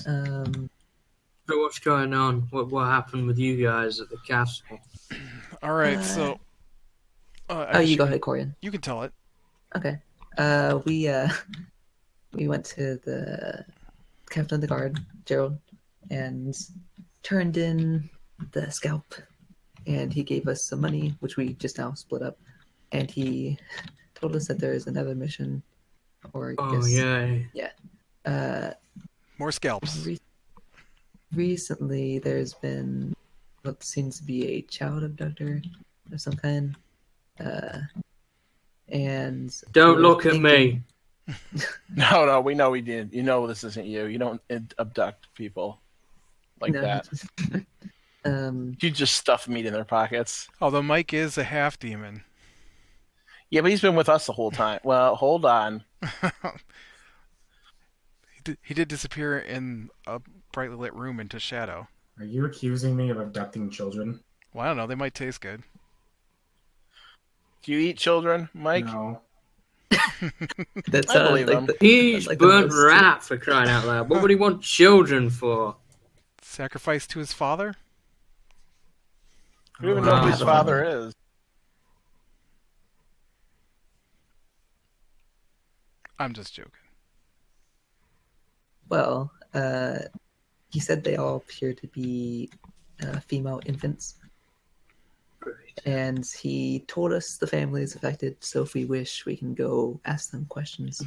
So what's going on? What happened with you guys at the castle? All right, Uh, so I oh, guess you you go can ahead, Corian. you can tell it. Okay. We we went to the captain of the guard, Gerald, and turned in the scalp, and he gave us some money, which we just now split up, and he told us that there is another mission, or I Oh guess, yeah. yeah. Uh, More scalps. re- Recently there's been what seems to be a child abductor of some kind, uh, and Don't we're look at thinking. me. No, we know we did. You know this isn't you. You don't abduct people like No, that. um, You just stuff meat in their pockets. Although Mike is a half demon. Yeah, but he's been with us the whole time. Well, hold on. He did disappear in a brightly lit room into shadow. Are you accusing me of abducting children? Well, I don't know. They might taste good. Do you eat children, Mike? No. that I believe sounds like him. He's like the burnt most. rat for crying out loud. What would he want children for? Sacrifice to his father? We don't even Oh, know who Wow. his father is. I'm just joking. Well, he said they all appear to be female infants, and he told us the family is affected. So if we wish, we can go ask them questions.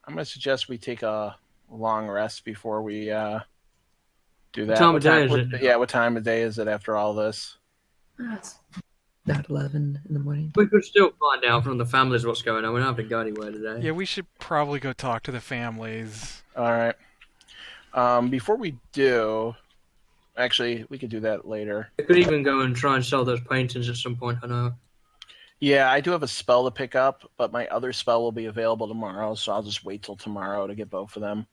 I'm going to suggest we take a long rest before we do that. time of day is it? Yeah, what time of day is it after all this? It's about 11 in the morning. We could still find out from the families what's going on. We don't have to go anywhere today. Yeah, we should probably go talk to the families. All right. Before we do, actually, we could do that later. We could even go and try and sell those paintings at some point. I know. Yeah, I do have a spell to pick up, but my other spell will be available tomorrow, so I'll just wait till tomorrow to get both of them.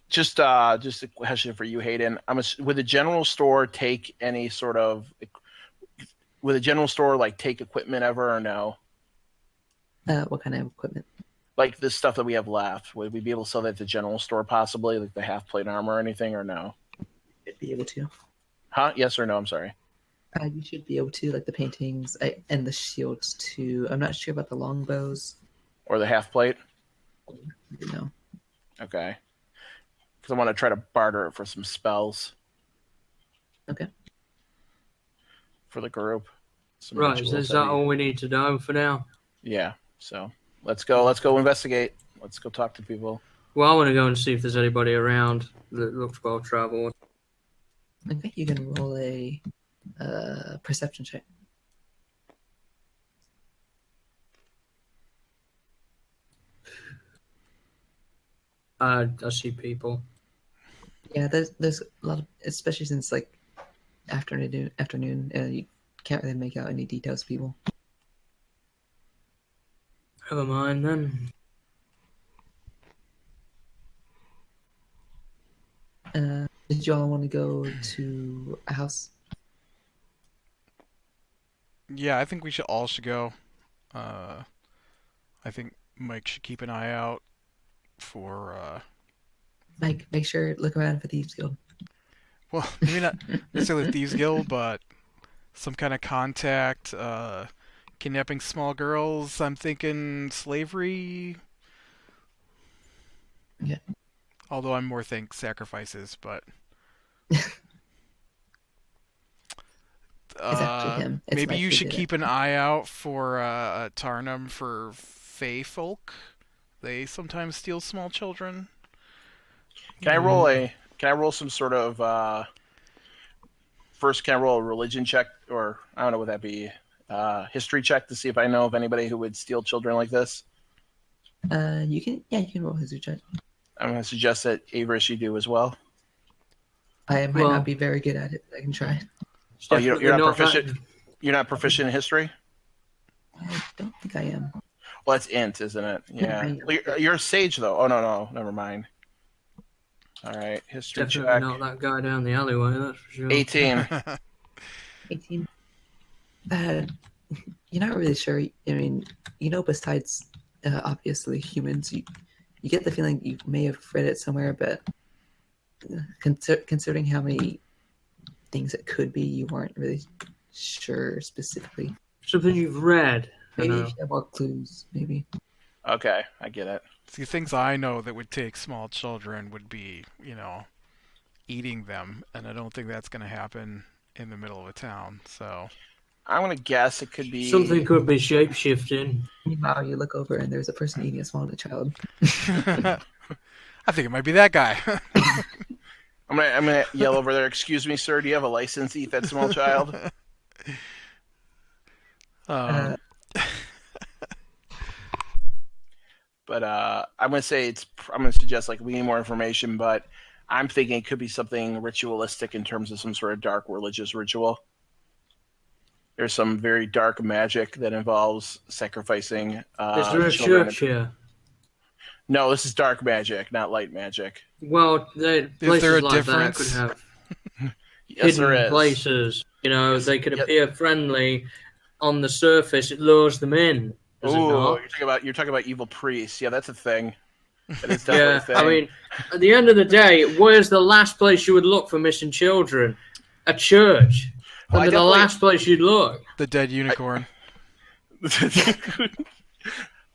Just a question for you, Hayden. Would the general store take any sort of? Would the general store like take equipment ever or no? What kind of equipment? Like this stuff that we have left, would we be able to sell that at the general store possibly, like the half plate armor or anything, or no? Should be able to. Huh? Yes or no? I'm sorry. You should be able to, like the paintings and the shields too. I'm not sure about the longbows. Or the half plate? You know. Okay. Because I want to try to barter it for some spells. Okay. For the group. Some Right, rituals is that that we- all we need to know for now? Yeah. So let's go investigate. Let's go talk to people. Well, I want to go and see if there's anybody around that looks well traveled. Okay, you can roll a perception check. I see people. Yeah, there's a lot of, especially since like afternoon, you can't really make out any details of people. Never mind then. Did you all want to go to a house? Yeah, I think we should all go. I think Mike should keep an eye out for. Mike, make sure look around for Thieves Guild. Well, maybe not necessarily Thieves Guild, but some kind of contact. Kidnapping small girls. I'm thinking slavery. Yeah. Although I'm more think sacrifices, but It's actually him. It's maybe Mike you who should did it. keep an eye out for Tarnum for Fey folk. They sometimes steal small children. Can I roll some sort of first can I roll a religion check, or I don't know what that be, history check to see if I know of anybody who would steal children like this? You can roll his check. I'm gonna suggest that Avarice you do as well. I might Well- not be very good at it. I can try. It's Oh, you're definitely not that- proficient? You're not proficient in history? I don't think I am. Well, that's int, isn't it? Yeah. I am. Well, you're a sage, though. Oh, no. Never mind. All right. History Definitely check. not that guy down the alleyway, that's for sure. 18. 18. You're not really sure. I mean, besides obviously humans, you get the feeling you may have read it somewhere, but considering how many things it could be, you weren't really sure specifically. Something you've read. Maybe if you have more clues, maybe. Okay, I get it. See, things I know that would take small children would be, eating them, and I don't think that's going to happen in the middle of a town. So I'm gonna guess it could be Something could be shape-shifting. Meanwhile, you look over and there's a person eating a smaller child. I think it might be that guy. I'm gonna yell over there. Excuse me, sir. Do you have a license to eat that small child? Uh, But I'm gonna say I'm gonna suggest like we need more information, but I'm thinking it could be something ritualistic in terms of some sort of dark religious ritual. There's some very dark magic that involves sacrificing. Is there a children. church here? No, this is dark magic, not light magic. Well, places there a like difference? that could have Yes, there hidden is. places. They could Yep. appear friendly on the surface. It lures them in. Does it Ooh, not? you're talking about evil priests. Yeah, that's a thing. That is definitely Yeah, a thing. I mean, at the end of the day, where's the last place you would look for missing children? A church. Well, I And the definitely- last place you'd look. The dead unicorn.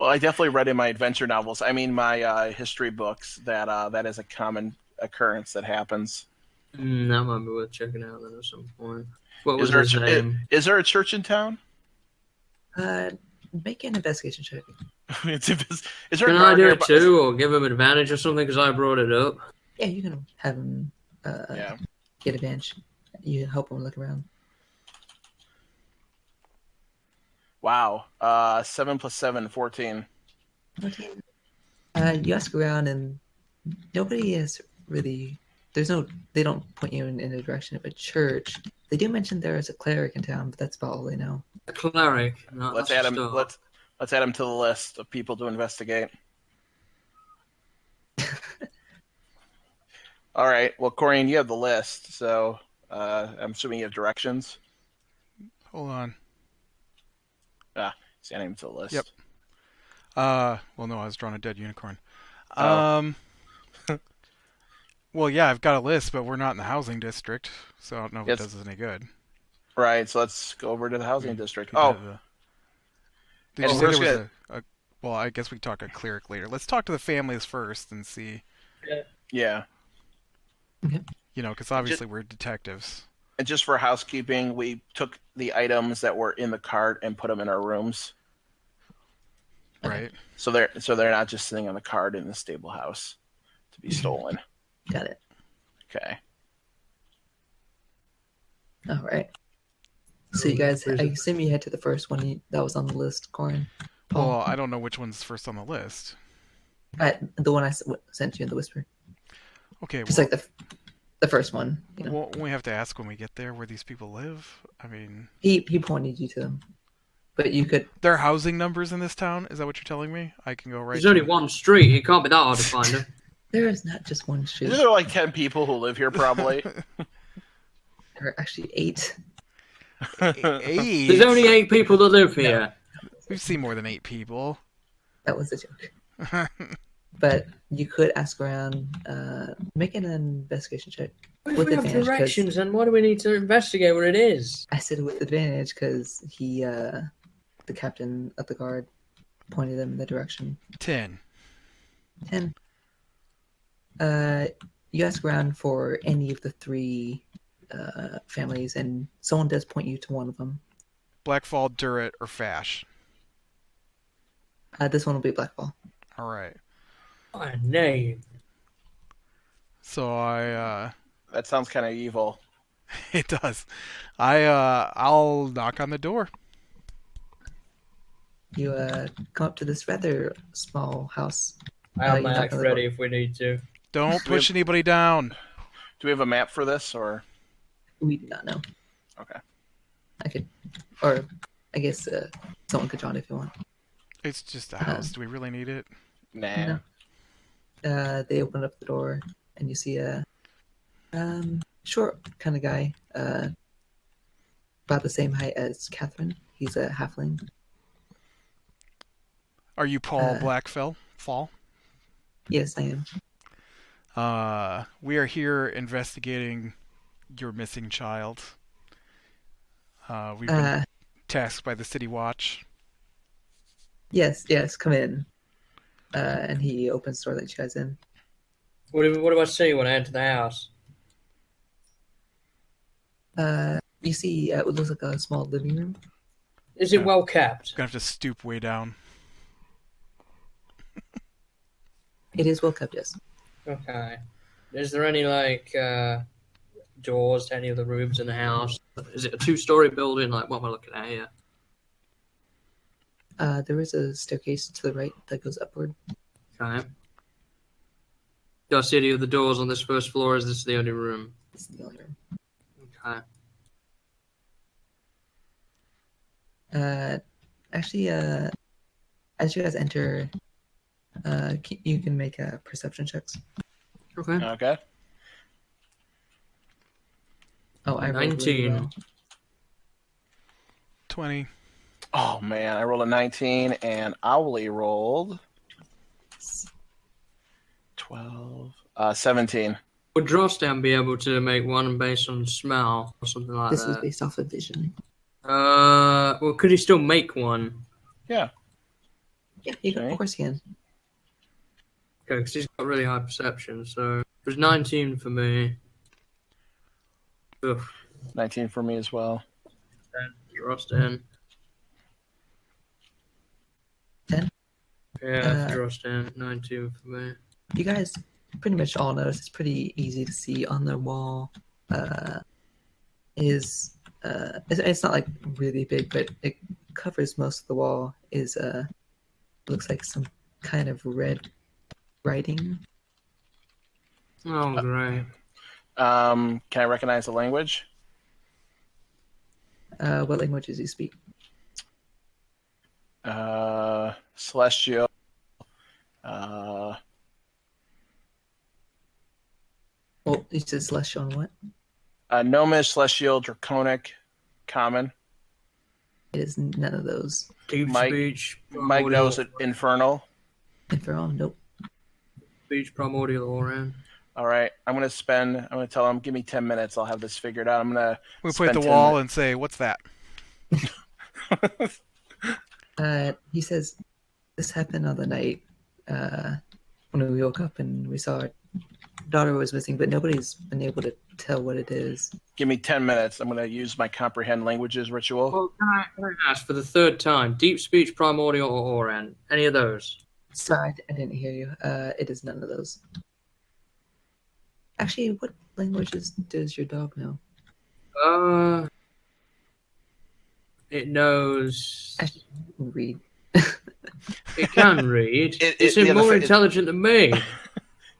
Well, I definitely read in my adventure novels. I mean, my history books that is a common occurrence that happens. That might be worth checking out then at some point. What Is was there, his name? is there a church in town? make an investigation check. is there Can a I guard do it nearby? too, or give him advantage or something because I brought it up? Yeah, you can have him Yeah. get advantage. You help him look around. Wow. 7 plus 7, 14. Okay. You ask around, and nobody is really. They don't point you in a direction of a church. They do mention there is a cleric in town, but that's about all they know. A cleric. No, Let's that's add him. a start. Let's add him to the list of people to investigate. All right. Well, Corian, you have the list, so I'm assuming you have directions. Hold on. He's adding him to the list. Yep. Well, no, I was drawing a dead unicorn. Oh. Well, yeah, I've got a list, but we're not in the housing district, so I don't know if Yes. it does us any good. Right. So let's go over to the housing district. Could Oh, have a- And Did you say where's there was well, I guess we can talk a cleric later. Let's talk to the families first and see, yeah. because obviously we're detectives. And just for housekeeping, we took the items that were in the cart and put them in our rooms, Right. so they're not just sitting on the cart in the stable house to be stolen. Got it. Okay. All right. So you guys, I assume you head to the first one that was on the list, Corin. Paul. Well, I don't know which one's first on the list. The one I sent you in the whisper. Okay, Just well, like the first one. well, we have to ask when we get there where these people live. I mean, He pointed you to them, but you could. there are housing numbers in this town. Is that what you're telling me? I can go right. There's only to- one street. It can't be that hard to find him. There is not just one street. Isn't there like 10 people who live here probably? There are actually 8. Eight. There's only 8 people that live here. We've seen more than 8 people. That was a joke. But you could ask around, make an investigation check. If With we have advantage, 'cause- directions, then why do we need to investigate what it is? I said with advantage because he, the captain of the guard, pointed them in the direction. 10. 10. You ask around for any of the 3 families, and someone does point you to one of them. Blackfall, Durrett, or Fash. This one will be Blackball. All right. My name. So I That sounds kind of evil. it does. I'll knock on the door. You come up to this rather small house. I have you're my not axe gonna ready if we need to. Don't push anybody down. Do we have a map for this, or? We do not know. Okay. I could, or I guess someone could draw it if you want. It's just a house. Do we really need it? Nah. No. They open up the door, and you see a short kind of guy, about the same height as Catherine. He's a halfling. Are you Paul Uh, Blackfell? Fall? Yes, I am. We are here investigating your missing child. We've been Uh, tasked by the City Watch. yes, come in. And he opens the door, lets you guys in. What do I see when I enter the house? You see, it looks like a small living room. Is it well kept? Gonna have to stoop way down. It is well kept, yes. Okay. Is there any doors to any of the rooms in the house? Is it a 2-story building? Like what am I looking at here? There is a staircase to the right that goes upward. Okay. Do I see any of the doors on this first floor? Is this the only room? This is the only room. Okay. Actually, as you guys enter, you can make perception checks. Okay. Okay. Oh, I rolled 19. really well. 20. Oh man, I rolled a 19 and Owly rolled 12, 17. Would Drostan be able to make one based on smell or something like This was that? based off of vision. Well, could he still make one? Yeah. Yeah, you can, Okay. of course you can. Okay, because he's got really high perception. So it was 19 for me. Ugh. 19 for me as well. Drostan. 10? Yeah, Drostan. 19 for me. You guys pretty much all notice it's pretty easy to see on the wall. It's not like really big, but it covers most of the wall. Looks like some kind of red writing. Oh, great. Can I recognize the language? What languages do you speak? Celestial. Well, you said celestial and what? Gnomish, Celestial, Draconic, Common. It is none of those. Deep Mike- speech. Mike primordial- knows it. Infernal. Infernal? Nope. Speech primordial all around. All right. I'm going to tell him, give me 10 minutes. I'll have this figured out. I'm going to We point at the Spend 10 wall minutes. and say, "What's that?" He says this happened on the night when we woke up and we saw our daughter was missing, but nobody's been able to tell what it is. give me 10 minutes. I'm going to use my comprehend languages ritual. Well, can I ask for the third time? Deep speech primordial or Oran? Any of those? Sorry, I didn't hear you. It is none of those. Actually, what languages does your dog know? It knows. Actually, read. It can read. It's yeah, more it- intelligent than me.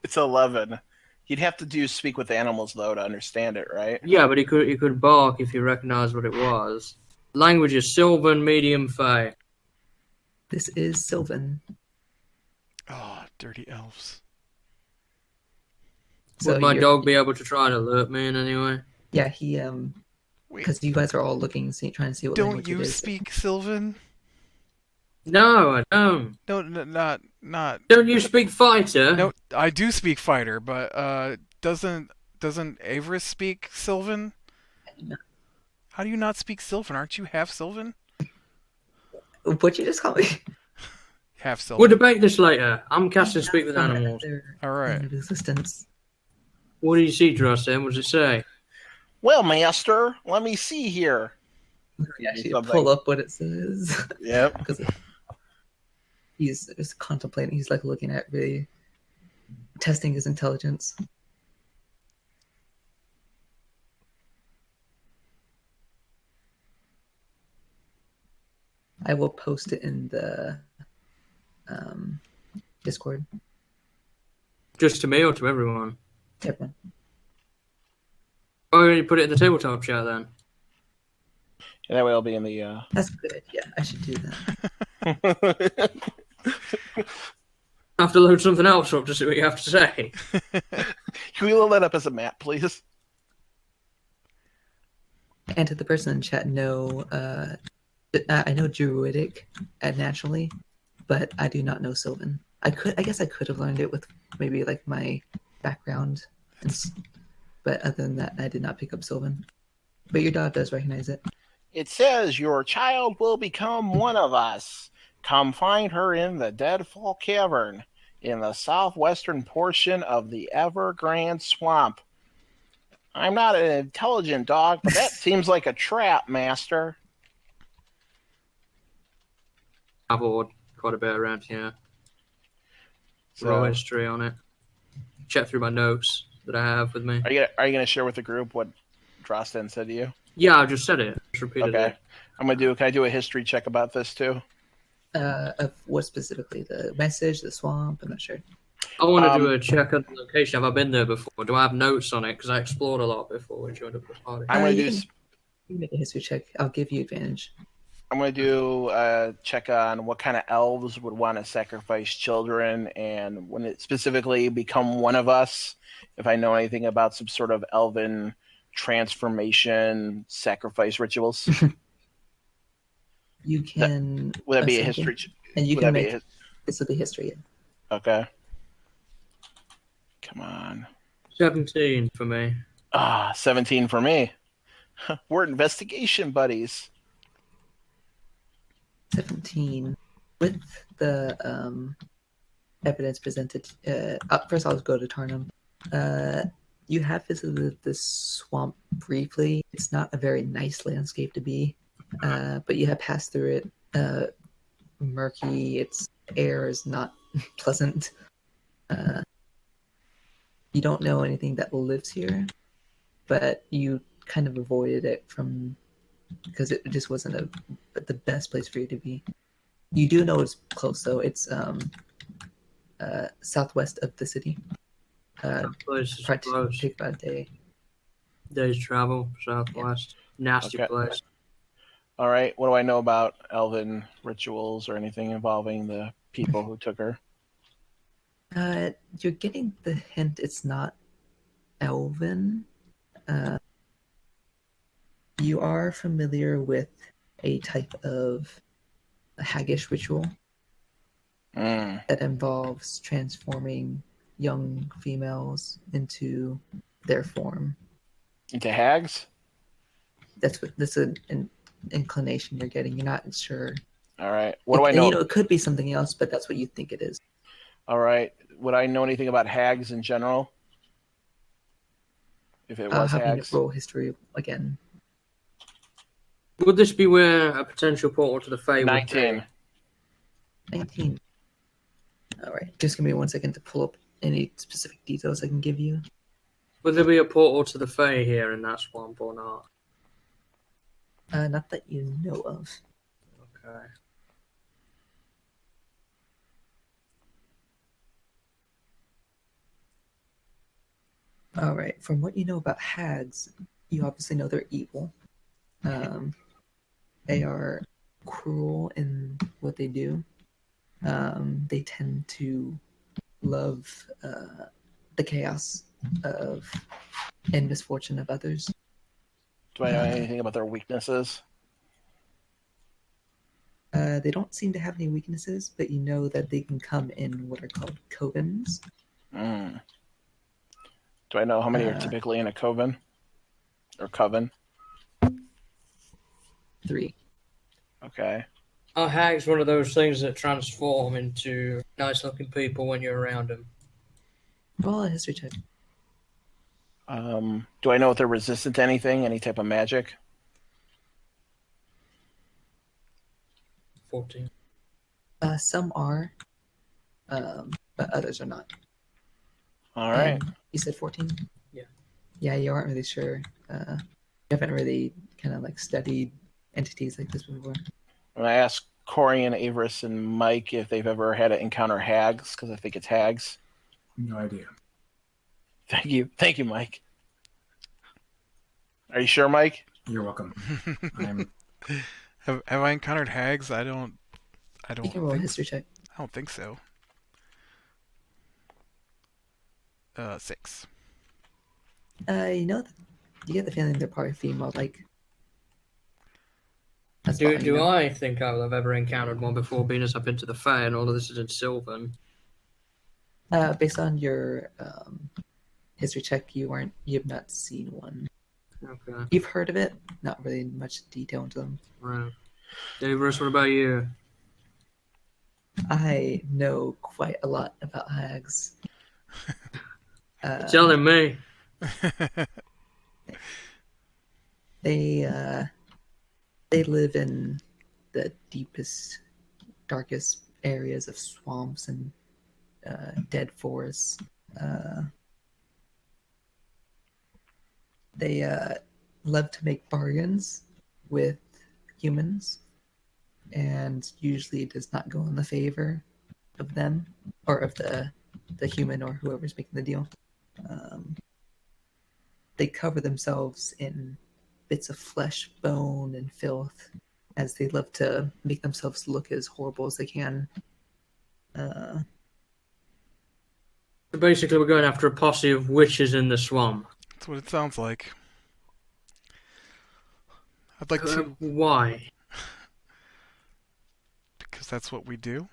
It's 11. You'd have to do speak with animals, though, to understand it, right? Yeah, but he could bark if he recognized what it was. Language is Sylvan, medium, Fey. This is Sylvan. Oh, dirty elves. Would my you're- dog be able to try and alert me in any way? Yeah, he Wait, because you guys are all looking, trying to see what don't language you it is. speak Sylvan? No, I don't. No, not. Don't you speak fighter? No, I do speak fighter, but doesn't Averis speak Sylvan? No. How do you not speak Sylvan? Aren't you half Sylvan? What'd you just call me? Half Sylvan. We'll debate this later. I'm casting speak with animals. All right. Of existence. What do you see, Drostan? What does it say? Well, master, let me see here. Yeah, actually Something. pull up what it says. Yep. Because he's just contemplating. He's like looking at really testing his intelligence. I will post it in the Discord. Just to me or to everyone? Everyone. Oh, you put it in the tabletop chat then. Yeah, that way it'll be in the. That's a good idea. I should do that. I have to load something else up to see what you have to say. Can we load that up as a map, please? And to the person in chat, no, I know Druidic naturally, but I do not know Sylvan. I guess I could have learned it with maybe like my background, but other than that, I did not pick up Sylvan. But your dog does recognize it. It says your child will become one of us. Come find her in the Deadfall Cavern in the southwestern portion of the Evergrande Swamp. I'm not an intelligent dog, but that seems like a trap, Master. Traveled quite a bit around here. So, Raw history on it. Check through my notes that I have with me. are you gonna share with the group what Drosten said to you? Yeah, I just said it. Just repeated Okay. it. Can I do a history check about this too? Of what specifically? The message, the swamp? I'm not sure. I want to do a check on the location. Have I been there before? Do I have notes on it? Because I explored a lot before we joined up the party. I'm gonna You can make a history check. I'll give you advantage. I'm gonna do a check on what kind of elves would want to sacrifice children, and when it specifically become one of us. If I know anything about some sort of elven transformation sacrifice rituals, You can. would that be a assemble, history? And you would can that be make. This will be history. Yeah. Okay. Come on. 17 for me. 17 for me. We're investigation buddies. 17 with the evidence presented. First, I'll go to Tarnum. You have visited this swamp briefly. It's not a very nice landscape to be, but you have passed through it. Murky. Its air is not pleasant. You don't know anything that lives here, but you kind of avoided it because it just wasn't the best place for you to be. You do know it's close though. It's southwest of the city. Place is Probably close. take about a day. Day's travel, southwest. Nasty Okay. place. All right. What do I know about elven rituals or anything involving the people who took her? You're getting the hint it's not elven. You are familiar with a type of a haggish ritual that involves transforming young females into their form. Into hags? That's an inclination you're getting. You're not sure. All right. What do I know? You know, it could be something else, but that's what you think it is. All right. Would I know anything about hags in general? If it was Having hags? roll history again. Would this be where a potential portal to the Fae would 19. be? 19. All right. Just give me 1 second to pull up any specific details I can give you. Would there be a portal to the Fae here in that swamp or not? Not that you know of. Okay. All right. From what you know about hags, you obviously know they're evil. They are cruel in what they do. They tend to love the chaos and misfortune of others. Do I know anything about their weaknesses? They don't seem to have any weaknesses, but you know that they can come in what are called covens. Do I know how many are typically in a coven? Or coven? 3. Okay. Are hags one of those things that transform into nice-looking people when you're around them? Roll a history check. Do I know if they're resistant to anything? Any type of magic? 14. Some are, but others are not. All right. And you said 14? Yeah. Yeah, you aren't really sure. You haven't really kind of like studied entities like this before. I'm going to ask Corey and Averis and Mike if they've ever had to encounter hags, because I think it's hags. No idea. Thank you. Thank you, Mike. Are you sure, Mike? You're welcome. I'm Have I encountered hags? I don't You can roll a think history check. I don't think so. 6. You know, you get the feeling they're probably female. Like, that's Do all you know. I think I've ever encountered one before, being as I've been to the Fae and all of this is in Sylvan? Based on your history check, you have not seen one. Okay. You've heard of it, not really much detail into them. Right. Davis, what about you? I know quite a lot about hags. You're telling me. They live in the deepest, darkest areas of swamps and dead forests. They love to make bargains with humans, and usually it does not go in the favor of them or of the human or whoever's making the deal. They cover themselves in bits of flesh, bone, and filth, as they love to make themselves look as horrible as they can. So basically, we're going after a posse of witches in the swamp. That's what it sounds like. I'd like to... Why? Because that's what we do.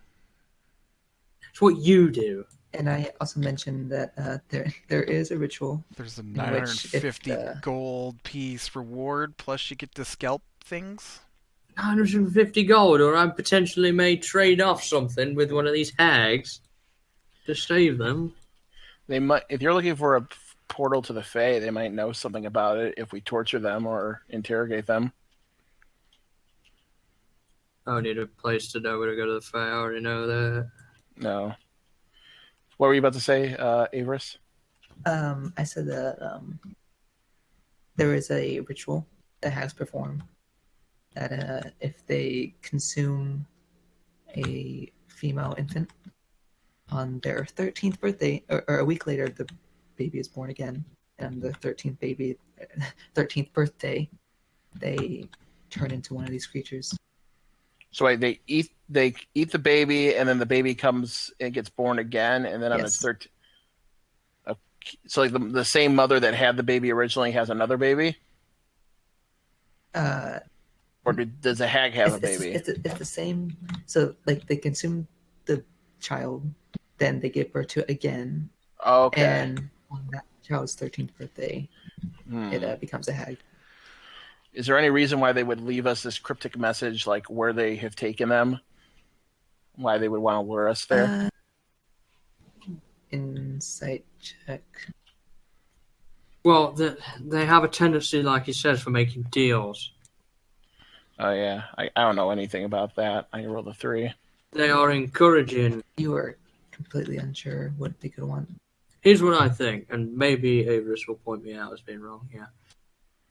It's what you do. And I also mentioned that there is a ritual. There's a which, 950 if gold piece reward, plus you get to scalp things. 150 gold, or I potentially may trade off something with one of these hags to save them. They might, if you're looking for a portal to the Fae, they might know something about it if we torture them or interrogate them. I need a place to know where to go to the Fae. I already know that. No. What were you about to say, Avarice? I said that there is a ritual that hags perform that if they consume a female infant on their 13th birthday, or a week later, the baby is born again, and the 13th birthday, they turn into one of these creatures. So wait, they eat the baby, and then the baby comes and gets born again, and then on its 13th. So like the same mother that had the baby originally has another baby? Or does the hag have a baby? It's the same. So like they consume the child, then they give birth to it again. Okay. And on that child's 13th birthday, it becomes a hag. Is there any reason why they would leave us this cryptic message, like where they have taken them? Why they would want to lure us there? Insight check. Well, they have a tendency, like he says, for making deals. Oh yeah, I don't know anything about that. I rolled a 3. They are encouraging. You are completely unsure what they could want. Here's what I think, and maybe Avarice will point me out as being wrong here.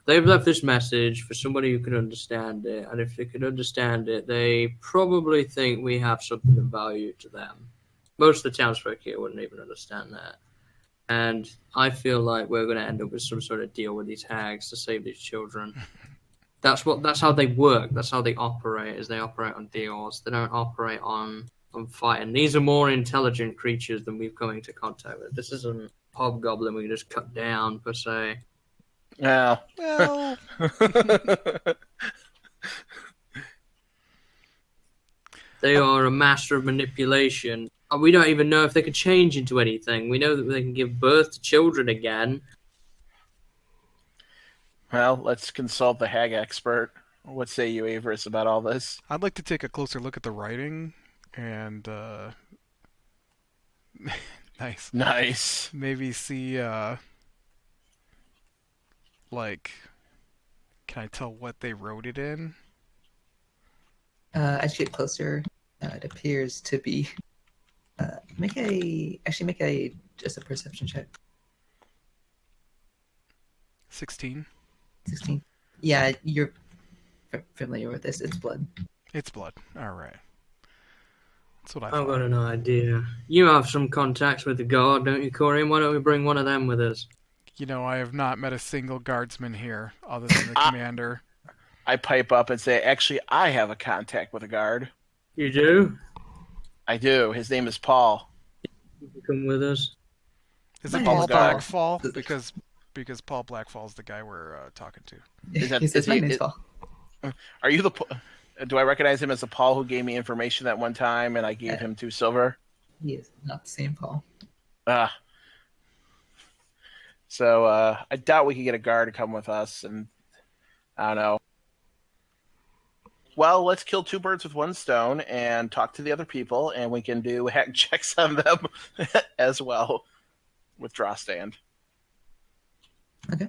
They've left this message for somebody who can understand it, and if they can understand it, they probably think we have something of value to them. Most of the townsfolk here wouldn't even understand that. And I feel like we're going to end up with some sort of deal with these hags to save these children. That's how they work. That's how they operate, is they operate on deals. They don't operate on fighting. These are more intelligent creatures than we've come into contact with. This isn't hobgoblin we can just cut down, per se. Yeah. Well, They are a master of manipulation. We don't even know if they can change into anything. We know that they can give birth to children again. Well, let's consult the hag expert. What say you, Avarice, about all this? I'd like to take a closer look at the writing and Nice. maybe see like, can I tell what they wrote it in? As you get closer, it appears to be. Make a just a perception check. 16. 16. Yeah, you're familiar with this. It's blood. It's blood. All right. That's what I I've thought. got an idea. You have some contacts with the guard, don't you, Corey? Why don't we bring one of them with us? You know, I have not met a single guardsman here other than the commander. I pipe up and say, actually, I have a contact with a guard. You do? I do. His name is Paul. You can come with us. Is it My Paul name's Paul. Blackfall? Because Paul Blackfall's the guy we're talking to. Is that- He says, is "My he- name's is- Paul." Are you the... Do I recognize him as the Paul who gave me information that one time and I gave him 2 silver? He is not the same Paul. Uh, so I doubt we could get a guard to come with us, and I don't know. Well, let's kill two birds with one stone and talk to the other people, and we can do hack checks on them as well with draw stand. Okay.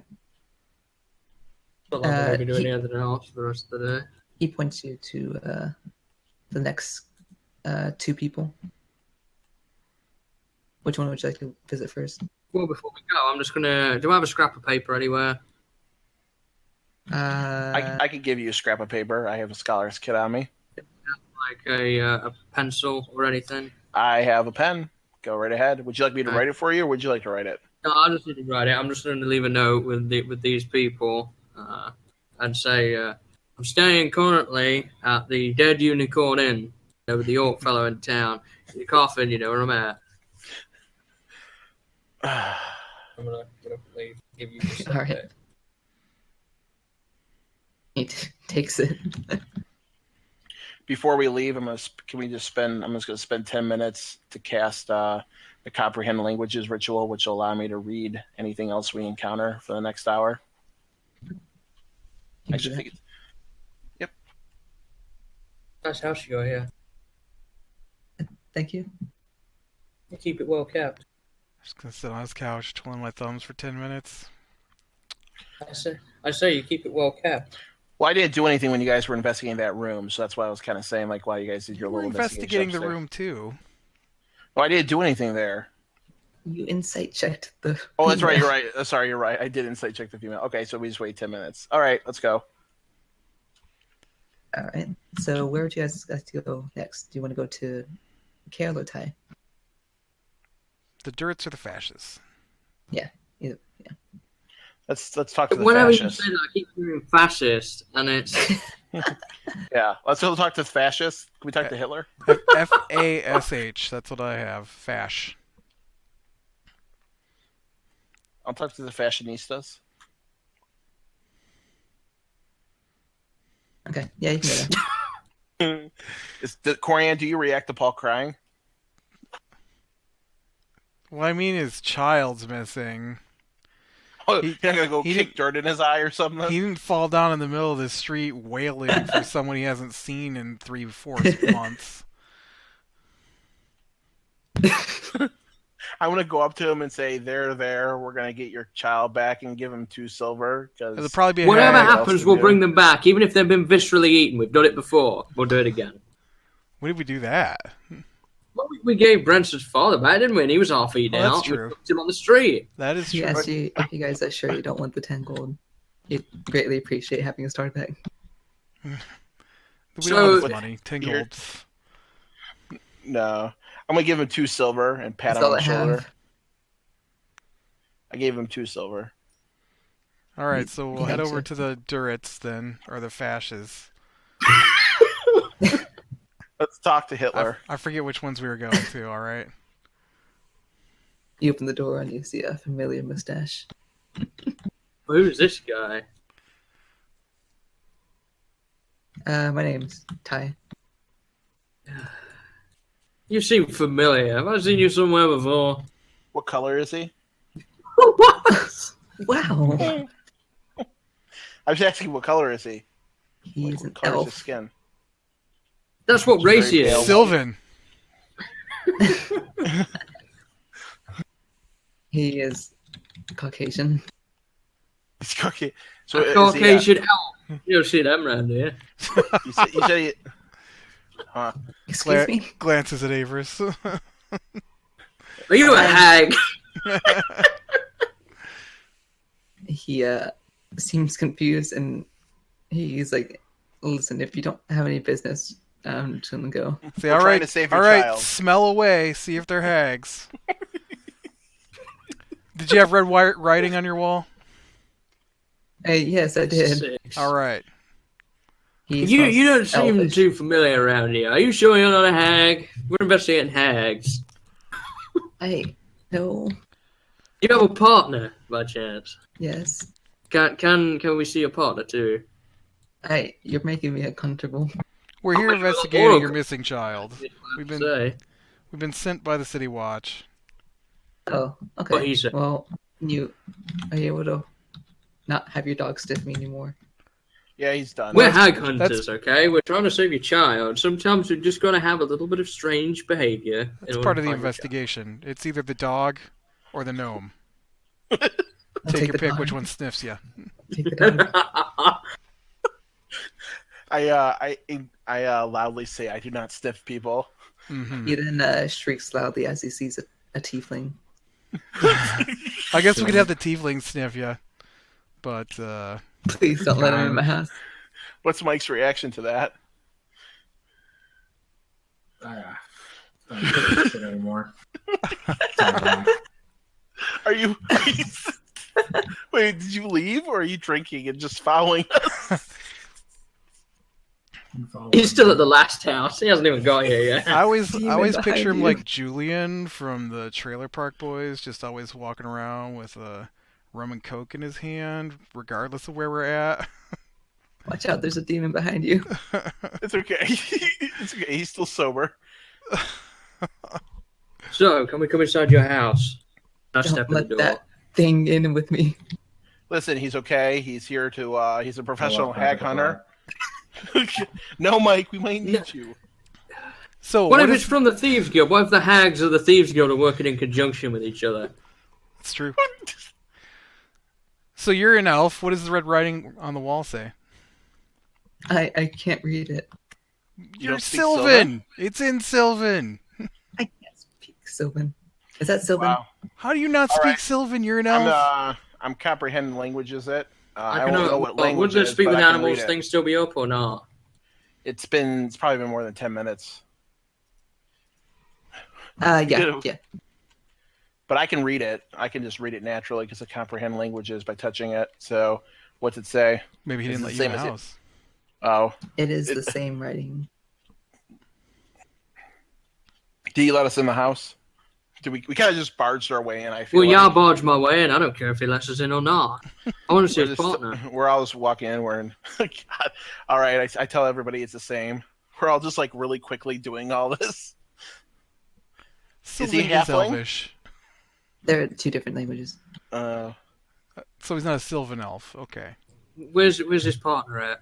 Not like I'm going to be doing he- anything else for the rest of the day. He points you to the next two people. Which one would you like to visit first? Well, before we go, I'm just going to... Do I have a scrap of paper anywhere? I could give you a scrap of paper. I have a scholar's kit on me. Like a pencil or anything? I have a pen. Go right ahead. Would you like me to write it for you, or would you like to write it? No, I just need to write it. I'm just going to leave a note with these people and say, I'm staying currently at the Dead Unicorn Inn with the York fellow in town. The coffin, you know where I'm at. I'm going to leave, give you this. All right. He takes it. Before we leave, I'm just going to spend 10 minutes to cast the Comprehend Languages ritual, which will allow me to read anything else we encounter for the next hour. I should think it's... Yep. Nice house you got here. Thank you. You keep it well kept. Just gonna sit on his couch, twiddling my thumbs for 10 minutes. I say you keep it well kept. Well, I didn't do anything when you guys were investigating that room, so that's why I was kind of saying, like, why you guys did your We're little investigating the upstairs. room too. Oh, I didn't do anything there. You insight checked the. Oh, that's right. You're right. Sorry, you're right. I did insight check the female. Okay, so we just wait 10 minutes. All right, let's go. All right. So where would you guys like to go next? Do you want to go to Carol or Ty? The Durits or the Fascists? Yeah. Let's talk to the Whenever fascists. you say that, I keep hearing fascist, and it's... Yeah, let's go talk to the fascists. Can we talk to Hitler? F-A-S-H. That's what I have. Fash. I'll talk to the fashionistas. Okay. Yeah, you can go there. Corian, do you react to Paul crying? Well, I mean, his child's missing. Oh, you're not gonna go he kick didn't- dirt in his eye or something? He didn't fall down in the middle of the street wailing for someone he hasn't seen in 3-4 months. I'm gonna go up to him and say, "There, we're gonna get your child back and give him 2 silver." It'll probably be a Whatever hag. happens, we'll bring them back, even if they've been viscerally eaten. We've done it before. We'll do it again. When did we do that? Well, we gave Brenson's father back, didn't we? And he was half eaten Oh, that's out. true. We put him on the street. That is He true. asked you if you guys are sure you don't want the 10 gold. He'd greatly appreciate having a start back. We So- don't have money. 10 Here- gold. No, I'm gonna give him 2 silver and pat That's him on all the I shoulder. have. I gave him 2 silver. All right, so we'll Yeah, head over sure. to the Durits then, or the Fascists. Let's talk to Hitler. I forget which ones we were going to. All right. You open the door and you see a familiar mustache. Who's this guy? My name's Ty. You seem familiar. Have I seen you somewhere before? What color is he? What? Wow. I was asking, what color is he? He's What an color is his elf. skin? That's what race he very pale. is. Sylvan. He is Caucasian. He's cookie. So A is he, Caucasian elf. You don't see them around here. you said he, huh? Excuse me? Glances at Avarice. Are you a hag? He seems confused and he's like, listen, if you don't have any business, I'm just gonna go. Say, We're all trying right, to save all your right, child. smell away, see if they're hags. Did you have red writing on your wall? Hey, yes, I did. Six. All right. He's You don't seem elfish. too familiar around here. Are you sure you're not a hag? We're investigating hags. I know. Do you have a partner, by chance? Yes. Can we see your partner too? You're making me uncomfortable. We're here Oh, you're investigating your horrible. missing child. We've been Say. sent by the City Watch. Oh, okay. But he's a- Well, are you able to not have your dog sniff me anymore? Yeah, he's done. We're That's- hag hunters, okay? We're trying to save your child. Sometimes we're just gonna have a little bit of strange behavior. That's part of the investigation. It's either the dog or the gnome. I'll Take your the pick. dog. Which one sniffs you? Take the dog. I loudly say I do not sniff people. Mm-hmm. He then shrieks loudly as he sees a tiefling. I guess we could have the tiefling sniff you, but Please don't let him in my house. What's Mike's reaction to that? I don't give a shit anymore. Are you? Wait, did you leave, or are you drinking and just following us? He's still at the last house. He hasn't even got here yet. I always Demon picture behind him you. like Julian from the Trailer Park Boys, just always walking around with a rum and coke in his hand, regardless of where we're at. Watch out, there's a demon behind you. It's okay. It's okay. He's still sober. So, can we come inside your house? I Don't step in the let door. that thing in with me. Listen, he's okay. He's here to. He's a professional Walk hag back hunter. No, Mike, we might need you. So What if is- it's from the Thieves Guild? What if the hags of the Thieves Guild are working in conjunction with each other? It's true. So you're an elf. What does the red writing on the wall say? I can't read it. You're don't speak Sylvan. It's in Sylvan. I can't speak Sylvan. Is that Sylvan? Wow. How do you not All speak right. Sylvan? You're an elf. I'm comprehending languages. I can don't know what language would the it is, speak but with I can read animals it. thing still be up or not? It's probably been more than 10 minutes. Yeah. But I can read it. I can just read it naturally because I comprehend languages by touching it. So, what's it say? Maybe he it's didn't the let you in the same as it- house. Oh, It is the same writing. do you let us in the house? We kind of just barged our way in? I feel Well, like. y'all barge my way in. I don't care if he lets us in or not. I want to see We're, his just, partner. we're all just walking in. We're in. God. All right, I tell everybody it's the same. We're all just like really quickly doing all this. Sylvan is halfling? elvish. They're two different languages. So he's not a Sylvan elf. Okay. Where's his partner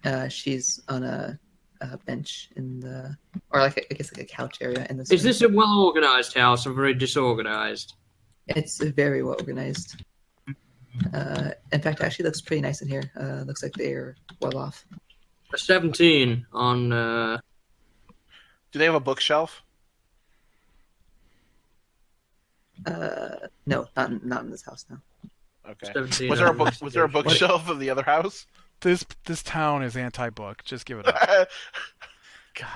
at? She's on a bench in the, or like I guess like a couch area in the. Is this a well-organized house or very disorganized? It's very well organized. In fact, it actually looks pretty nice in here. Looks like they're well off. A 17 on. do they have a bookshelf? No, not in this house. No. Okay. 17 Was there a on book? Was there a investigation. bookshelf of the other house? This town is anti-book. Just give it up. God,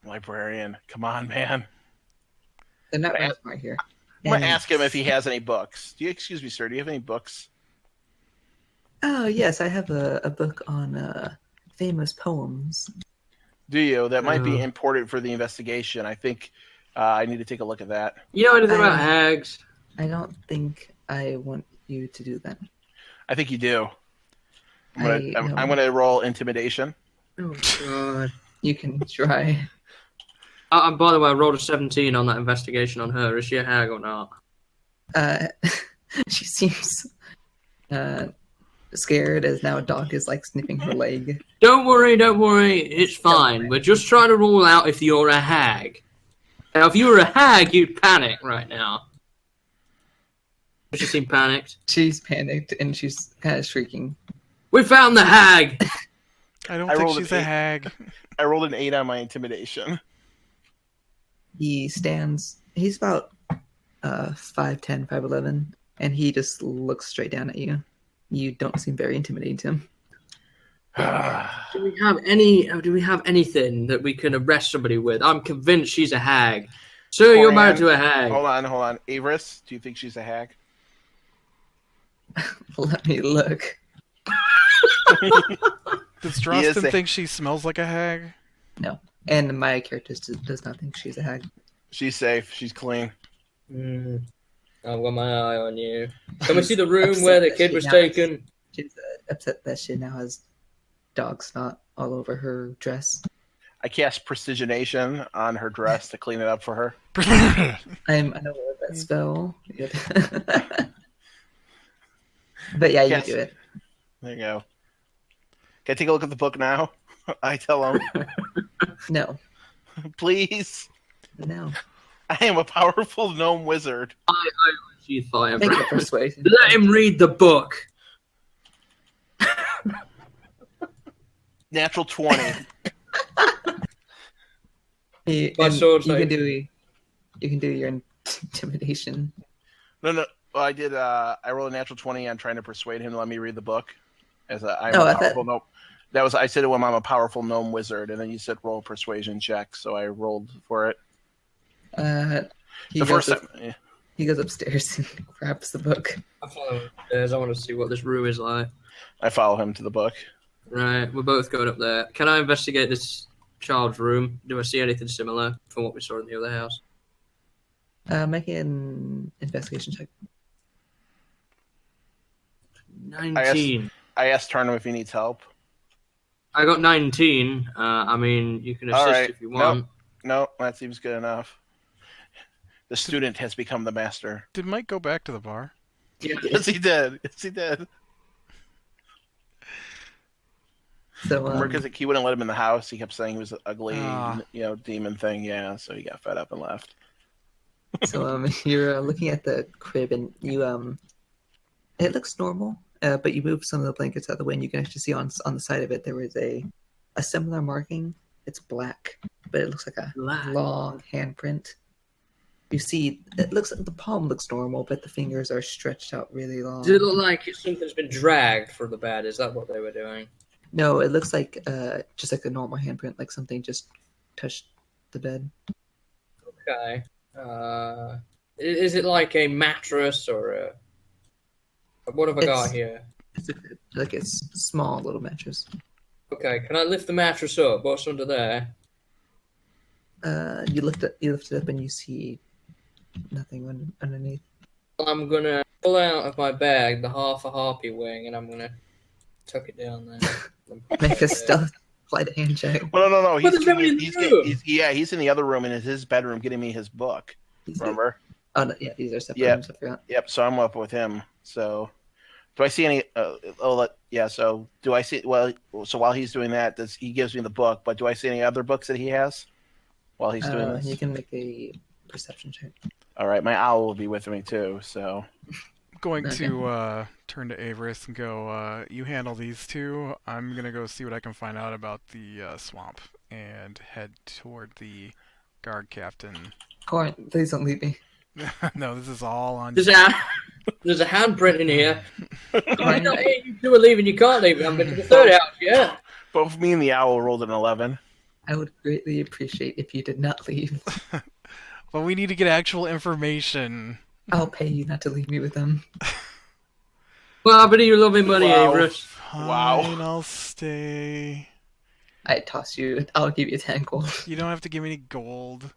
librarian, come on, man. They're not But very ask- smart here. I'm gonna And- ask him if he has any books. Excuse me, sir? Do you have any books? Oh yes, I have a book on famous poems. Do you? That might be Uh. important for the investigation. I think I need to take a look at that. You know anything about I- hags? I don't think I want you to do that. I think you do. I'm no. gonna roll intimidation. Oh, God. You can try. And by the way, I rolled a 17 on that investigation on her. Is she a hag or not? She seems scared as now a dog is like sniffing her leg. Don't worry. It's fine. We're just trying to rule out if you're a hag. Now, if you were a hag, you'd panic right now. Does she seem panicked? She's panicked and she's kind of shrieking. We found the hag! I don't I think rolled she's an a 8. hag. I rolled an 8 on my intimidation. He stands. He's about 5'10", 5'11", and he just looks straight down at you. You don't seem very intimidating to him. Do we have anything that we can arrest somebody with? I'm convinced she's a hag. Sir, you're married to a hag. Hold on. Avarice, do you think she's a hag? Let me look. Does is Drostin a- think she smells like a hag? No, and my character does not think she's a hag. She's safe. She's clean. I've got my eye on you. Can we see the room Upset where the that kid she was now taken? She's upset that she now has dog snot all over her dress. I cast precisionation on her dress to clean it up for her. I'm unaware of that spell. But yeah, you Yes. do it. There you go. Can I take a look at the book now? I tell him, No, please. no. I am a powerful gnome wizard. She thought Make it persuasion. Let him read the book. Natural 20. You, My and sword you save. can do your intimidation. No. Well, I did. I rolled a natural 20 on trying to persuade him to let me read the book. I'm Oh, a I thought- powerful gnome. That was. I said to him, I'm a powerful gnome wizard, and then you said roll a persuasion check, so I rolled for it. He The goes first time. Yeah. He goes upstairs and grabs the book. I follow him upstairs. I want to see what this room is like. I follow him to the book. Right, we're both going up there. Can I investigate this child's room? Do I see anything similar from what we saw in the other house? Make an investigation check. 19. I asked Turnham if he needs help. I got 19. I mean, you can assist All right. if you want. No, that seems good enough. The student has become the master. Did Mike go back to the bar? Yes, he did. Yes, he did. So Remember, because he wouldn't let him in the house. He kept saying he was an ugly, Ah. demon thing. Yeah, so he got fed up and left. you're looking at the crib and you it looks normal, but you move some of the blankets out of the way and you can actually see on the side of it there is a similar marking. It's black, but it looks like a Black. long handprint. You see, it looks like the palm looks normal, but the fingers are stretched out really long. Does it look like something's been dragged from the bed? Is that what they were doing? No, it looks like just like a normal handprint, like something just touched the bed. Okay. Is it like a mattress or a... What have I got It's- here? It's like a small little mattress. Okay, can I lift the mattress up? What's under there? You lift it up and you see nothing underneath. I'm gonna pull out of my bag the half a harpy wing and I'm gonna tuck it down there. Make a stealth sleight of hand check. Well, no. But there's nobody in the room. He's in the other room in his bedroom getting me his book. Remember? Oh no, yeah, these are separate Yeah. rooms. I forgot. Yep. So I'm up with him. So, do I see any? So do I see? Well, so while he's doing that, he gives me the book? But do I see any other books that he has while he's doing this? You can make a perception check. All right, my owl will be with me too. So Going Okay. to turn to Averis and go, you handle these two. I'm going to go see what I can find out about the swamp and head toward the guard captain. Corin, please don't leave me. No, this is all on There's a handprint in here. Corin, You two are leaving, you can't leave. I'm into the third house, yeah. both me and the owl rolled an 11. I would greatly appreciate if you did not leave. But we need to get actual information. I'll pay you not to leave me with them. Well, but you loving money, Wow. Averis. Wow. Fine, I'll stay. I toss you. I'll give you 10 gold. You don't have to give me any gold.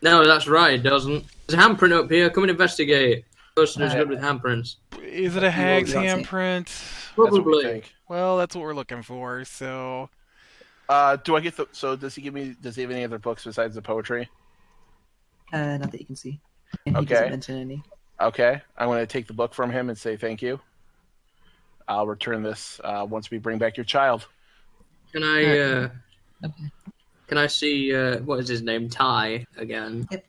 No, that's right, it doesn't. There's a handprint up here. Come and investigate. Person who's Alright. good with handprints. Is it a hag's you don't see. handprint? That's what we Probably. think. Well, that's what we're looking for, so... Do I get the? So does he have any other books besides the poetry? Not that you can see. And he Okay. doesn't mention any. Okay, I'm going to take the book from him and say thank you. I'll return this once we bring back your child. Can I, Okay. can I see, what is his name? Ty again? Yep.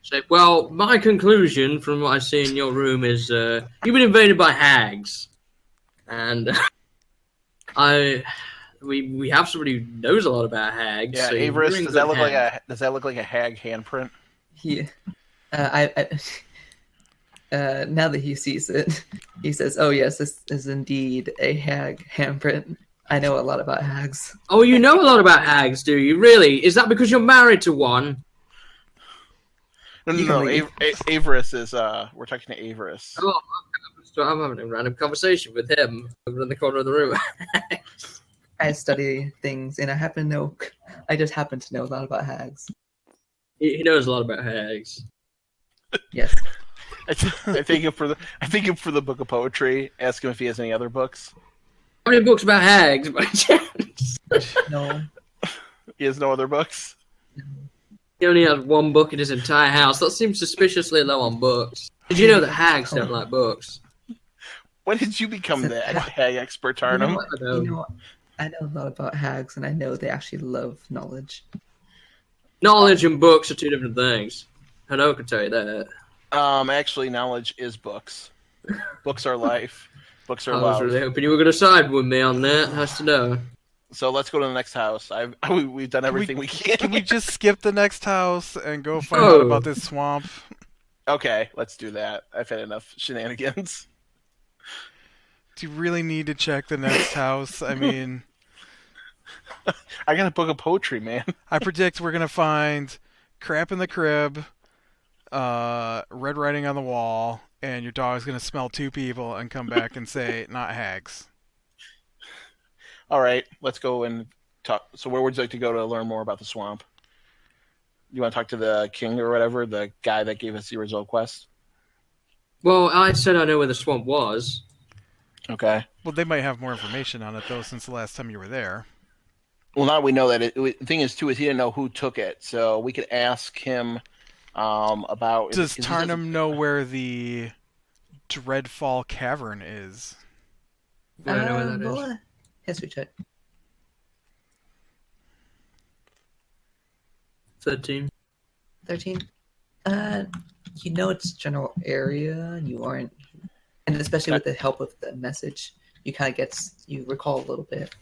Say, well, my conclusion from what I see in your room is, you've been invaded by hags. And we have somebody who knows a lot about hags. Yeah, so you're Averis, in does that good look like hands. does that look like a hag handprint? He, now that he sees it, he says, "Oh yes, this is indeed a hag handprint. I know a lot about hags." Oh, you know a lot about hags, do you? Really? Is that because you're married to one? No, You no, can leave. Averis is. We're talking to Averis. Oh, so I'm having a random conversation with him over in the corner of the room. I study things, and I just happen to know a lot about hags. He knows a lot about hags. Yes. I thank him for the book of poetry. Ask him if he has any other books. How many books about hags by chance? No. He has no other books. He only had one book in his entire house. That seems suspiciously low on books. Did you know that hags don't like books? When did you become Is the it- hag expert, You know Tarnum? what? You know what? I know a lot about hags, and I know they actually love knowledge. Knowledge and books are two different things. Hello can tell you that. Actually, knowledge is books. Books are life. Books are I was love. really hoping you were going to side with me on that. Nice to know. So let's go to the next house. We've done everything we can. Can we just skip the next house and go find out about this swamp? Okay, let's do that. I've had enough shenanigans. Do you really need to check the next house? I mean, I got a book of poetry, man. I predict we're gonna find crap in the crib, red writing on the wall, and your dog's gonna smell two people and come back and say, "Not hags." All right, let's go and talk. So where would you like to go to learn more about the swamp? You want to talk to the king or whatever, the guy that gave us the original quest? Well, I said I know where the swamp was. Okay. Well, they might have more information on it though, since the last time you were there. Well, now we know that the thing is too is he didn't know who took it, so we could ask him about. Does 'cause he doesn't- Tarnum know where the Dreadfall Cavern is? Do I know where that Roll is? a history check. 13. 13. You know its general area, and you aren't, and especially with the help of the message, you kind of you recall a little bit.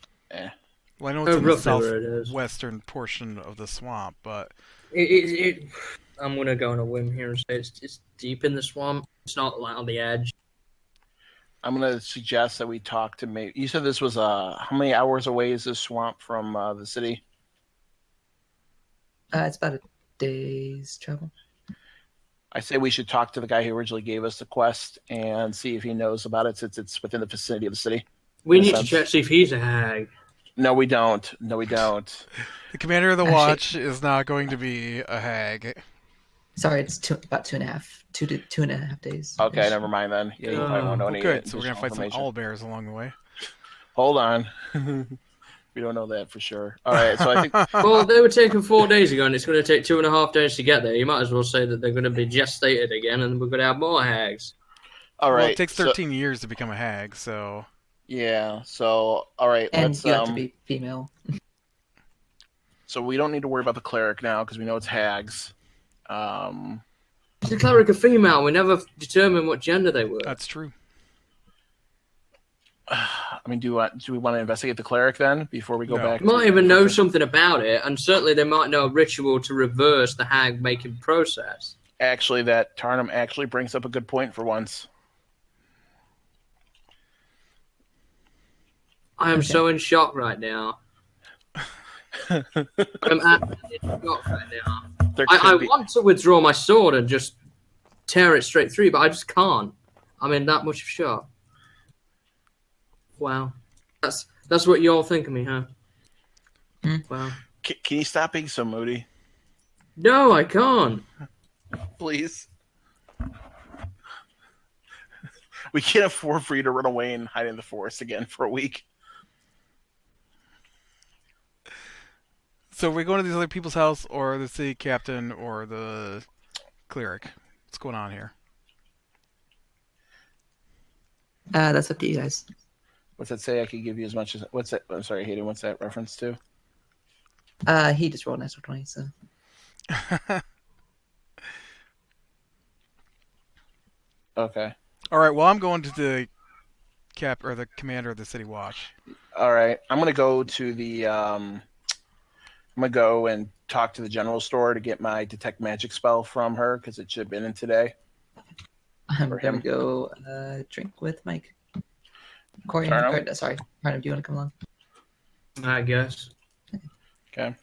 Well, I know it's in the Roughly where it is. southwestern portion of the swamp, but I'm going to go on a whim here and say it's deep in the swamp. It's not like on the edge. I'm going to suggest that we talk to maybe. You said this was how many hours away is this swamp from the city? It's about a day's travel. I say we should talk to the guy who originally gave us the quest and see if he knows about it, since it's within the vicinity of the city. We In a need to sense. check see if he's a hag. No, we don't. No, we don't. the commander of the Actually- watch is not going to be a hag. Sorry, it's about 2.5 days. Okay, never mind then. Yeah, you probably won't know Well, any good, so we're gonna additional fight some information. owlbears along the way. Hold on. We don't know that for sure. All right, so I think Well, they were taken 4 days ago, and it's going to take 2.5 days to get there. You might as well say that they're going to be gestated again, and we're going to have more hags. all right. Well, it takes so- 13 years to become a hag, so yeah. So all right, And let's you have to be female. So we don't need to worry about the cleric now because we know it's hags. Is the cleric a female? We never determined what gender they were. that's true. I mean, do we want to investigate the cleric then before we go No. back? They might even know something about it, and certainly they might know a ritual to reverse the hag making process. Actually, that Tarnum actually brings up a good point for once. I am Okay. so in shock right now. I'm absolutely in shock right now. There I could be- want to withdraw my sword and just tear it straight through, but I just can't. I'm in that much of shock. Wow. That's what you all think of me, huh? Hmm. Wow. Can you stop being so moody, No, I can't. please? We can't afford for you to run away and hide in the forest again for a week. So we're going to these other people's house, or the city captain, or the cleric. What's going on here? That's up to you guys. What's that say? I could give you as much as. What's that? I'm sorry, Hayden. What's that reference to? He just rolled an extra 20, so. Okay. All right. Well, I'm going to the the commander of the city watch. All right. I'm gonna go to the. I'm gonna go and talk to the general store to get my detect magic spell from her because it should have been in today. I'm For going him. to go drink with Mike. Corey, Tarnum? sorry. Tarnum, do you want to come along? I guess. Okay.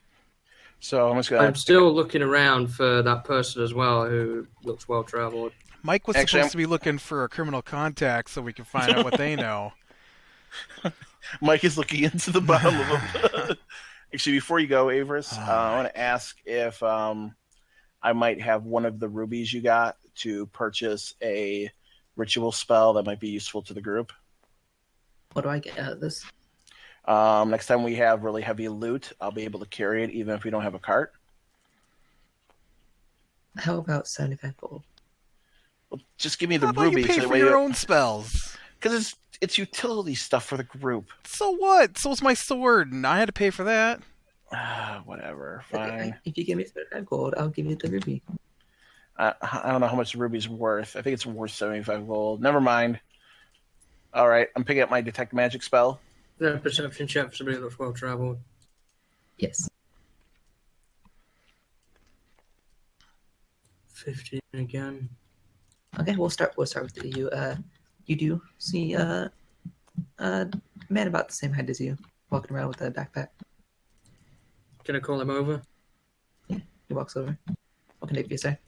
So I'm just gonna. I'm still looking around for that person as well who looks well traveled. Mike was Actually, supposed to be looking for a criminal contact so we can find out what they know. Mike is looking into the bottom of them. Actually, before you go, Avarice, I want to ask if I might have one of the rubies you got to purchase a ritual spell that might be useful to the group. What do I get out of this? Next time we have really heavy loot, I'll be able to carry it even if we don't have a cart. How about 75 gold? Well, just give me the How about you ruby. pay So for that way your own spells? Because it's utility stuff for the group. So what? So's my sword, and I had to pay for that. Whatever. Okay, Fine. if you give me 75 gold, I'll give you the ruby. I don't know how much the ruby's worth. I think it's worth 75 gold. Never mind. All right, I'm picking up my detect magic spell. No perception check for somebody that looks well traveled. Yes. 15 again. Okay, we'll start with you. You do see a man about the same height as you walking around with a backpack. Can I call him over? He walks over. What can I do for you, sir?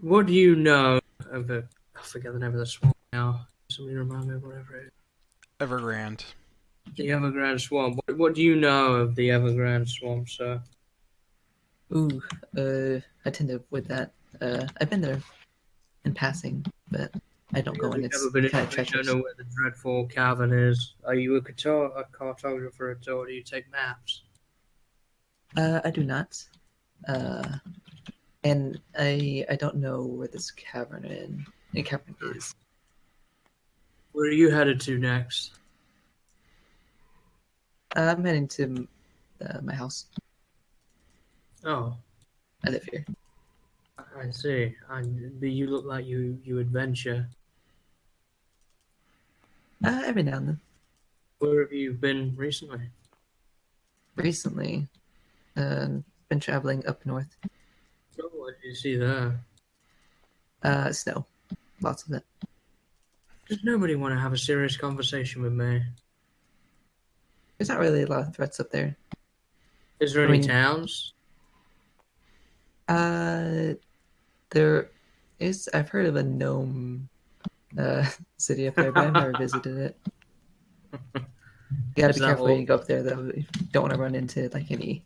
What do you know of the... I forget the name of the swamp now. Somebody remind me of whatever it is. Evergrande. The Evergrande Swamp. What do you know of the Evergrande Swamp, sir? Ooh, I tend to avoid that. I've been there in passing, but I don't go in. You've It's never been kind in of it, you don't treacherous. know where the Dreadfall Cavern is. Are you a cartographer at all? Do you take maps? I do not. And I don't know where this cavern is. Where are you headed to next? I'm heading to my house. Oh, I live here. I see. But you look like you adventure. Every now and then. Where have you been recently? Recently, been traveling up north. Oh, what did you see there? Snow, lots of it. Does nobody want to have a serious conversation with me? There's not really a lot of threats up there. Is there I any mean- towns? There is. I've heard of a gnome city up there, but I've never visited it. You gotta Is be that careful when all? you go up there, though. You don't want to run into like any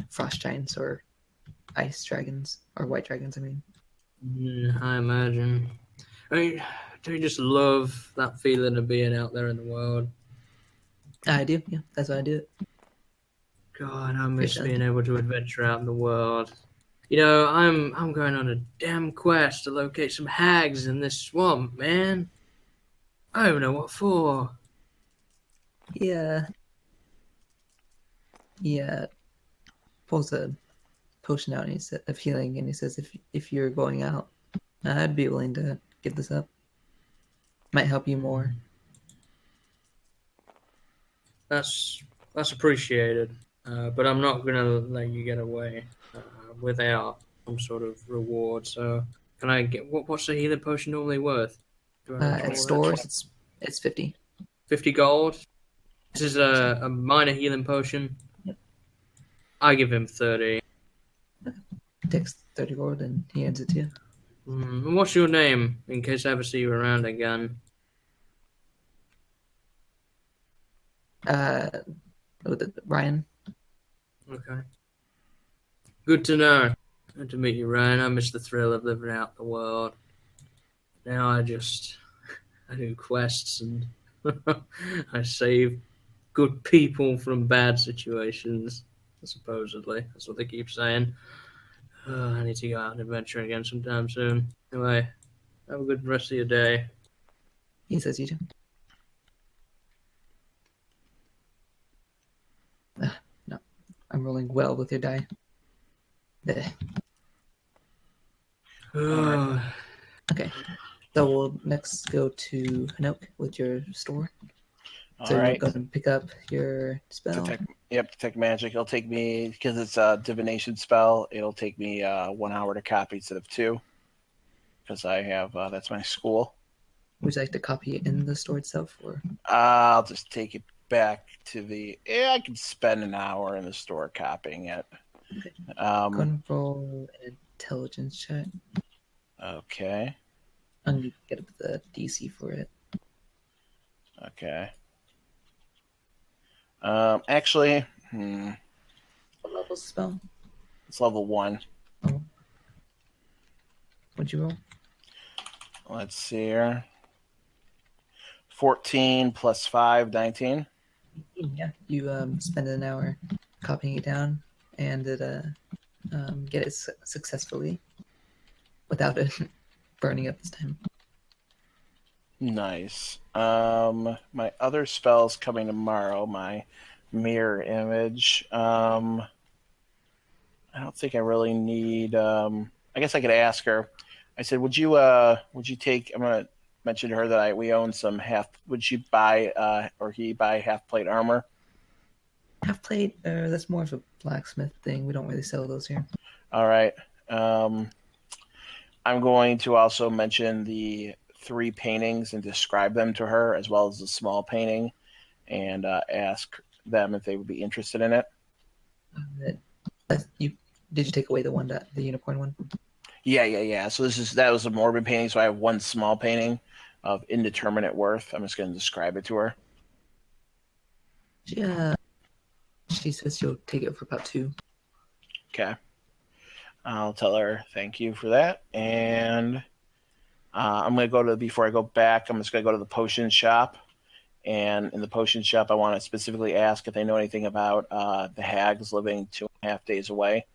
frost giants or ice dragons or white dragons. I mean, I imagine. I mean, do you just love that feeling of being out there in the world? I do. Yeah, that's why I do it. God, I miss Good being able to adventure out in the world. You know, I'm going on a damn quest to locate some hags in this swamp, man. I don't know what for. Yeah. Yeah. Pulls a potion out and he said of healing, and he says, "If you're going out, I'd be willing to give this up. Might help you more." That's appreciated, but I'm not gonna let you get away without some sort of reward. So, can I get what's the healing potion normally worth? Do I At recall that? stores, it's 50. 50 gold. This is a minor healing potion. Yep. I give him 30. Takes 30 gold, and he hands it to you. And what's your name, in case I ever see you around again? Ryan. Okay. Good to know. Good to meet you, Ryan. I miss the thrill of living out the world. Now I do quests and I save good people from bad situations. Supposedly, that's what they keep saying. I need to go out and adventure again sometime soon. Anyway, have a good rest of your day. He says you do. No, I'm rolling well with your die. Eh. Okay, so we'll next go to Hanok with your store. All So right. you'll go and pick up your spell. Detect magic. It'll take me, because it's a divination spell, it'll take me 1 hour to copy instead of 2. Because I have, that's my school. Would you like to copy it in the store itself, or? I'll just take it back to the. I can spend an hour in the store copying it. Okay. Go and roll an intelligence check. Okay. And you get up the DC for it. Okay. Actually, What level's the spell? it's level 1. Oh. What'd you roll? Let's see here. 14 plus 5, 19. Yeah, you spend an hour copying it down, and it get it successfully without it burning up this time. Nice. My other spell's coming tomorrow. My mirror image. I don't think I really need. I guess I could ask her. I said, would you take? I'm gonna mention to her that we own some half. Would she buy or he buy half plate armor? Half plate, that's more of a blacksmith thing. We don't really sell those here. All right. I'm going to also mention the 3 paintings and describe them to her, as well as the small painting, and ask them if they would be interested in it. Did you take away the unicorn one? Yeah. So that was a morbid painting. So I have 1 small painting of indeterminate worth. I'm just going to describe it to her. She says she'll take it for about 2. Okay. I'll tell her thank you for that, and I'm going to before I go back, I'm just going to go to the potion shop. And in the potion shop, I want to specifically ask if they know anything about the hags living 2.5 days away.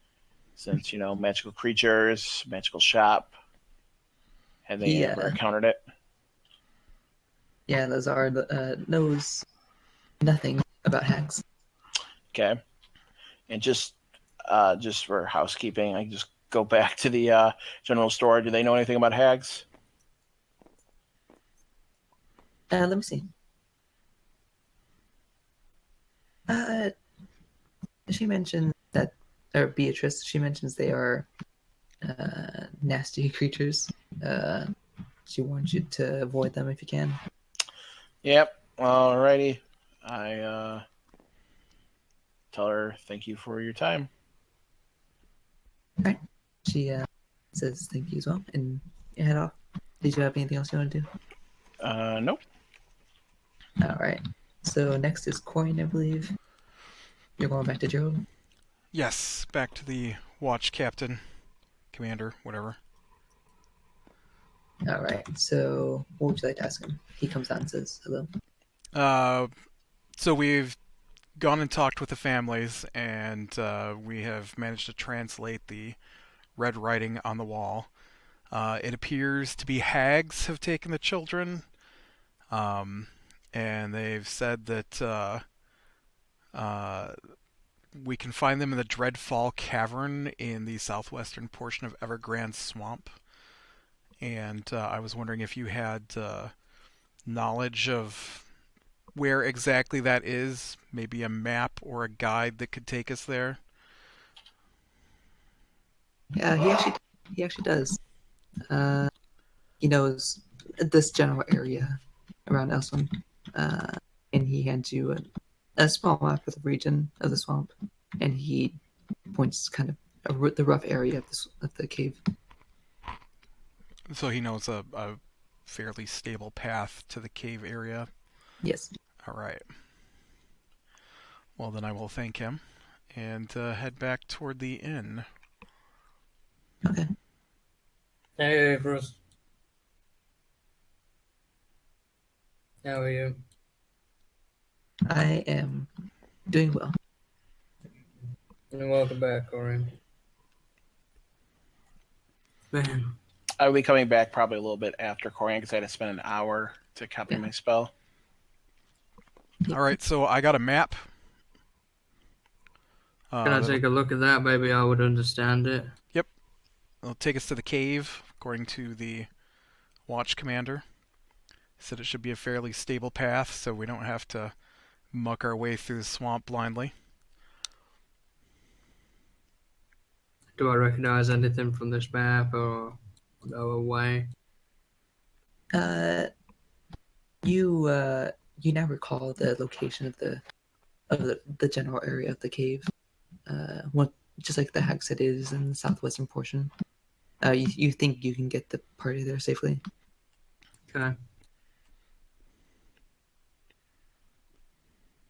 Since, magical creatures, magical shop. Have they ever encountered it? Yeah, Lazar knows nothing about hags. Okay. And just for housekeeping, I can just go back to the general store. Do they know anything about hags? Let me see. She mentioned that, or Beatrice, she mentions they are nasty creatures. She warns you to avoid them if you can. Yep. Alrighty. I tell her thank you for your time. All right. She says thank you as well, and you head off. Did you have anything else you want to do? Nope. All right. So next is Corian, I believe. You're going back to Gerald? Yes, back to the watch captain, commander, whatever. All right. So what would you like to ask him? He comes out and says hello. So we've gone and talked with the families, and we have managed to translate the red writing on the wall. It appears to be hags have taken the children, and they've said that we can find them in the Dreadfall Cavern in the southwestern portion of Evergrande Swamp. And I was wondering if you had knowledge of where exactly that is, maybe a map or a guide that could take us there. Yeah, he actually does. He knows this general area around Elswin, and he hands you a small map of the region of the swamp, and he points kind of the rough area of the cave. So he knows a fairly stable path to the cave area. Yes. All right. Well, then I will thank him and head back toward the inn. Okay. Hey, Bruce. How are you? I am doing well. And welcome back, Corian. Man. I'll be coming back probably a little bit after Corian because I had to spend an hour to copy my spell. All right, so I got a map. Can I take a look at that? Maybe I would understand it. Yep. It'll take us to the cave, according to the watch commander. He said it should be a fairly stable path, so we don't have to muck our way through the swamp blindly. Do I recognize anything from this map or no way? You now recall the location of the general area of the cave. Just like the hag said, it is in the southwestern portion. You think you can get the party there safely? Okay.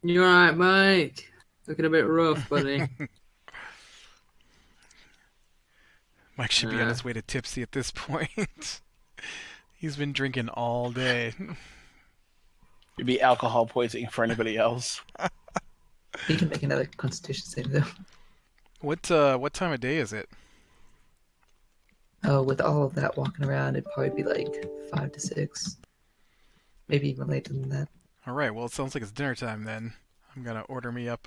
You alright, Mike? Looking a bit rough, buddy. Mike should be on his way to tipsy at this point. He's been drinking all day. It'd be alcohol poisoning for anybody else. You can make another constitution save, though. What time of day is it? Oh, with all of that walking around, it'd probably be like 5 to 6, maybe even later than that. All right. Well, it sounds like it's dinner time then. I'm gonna order me up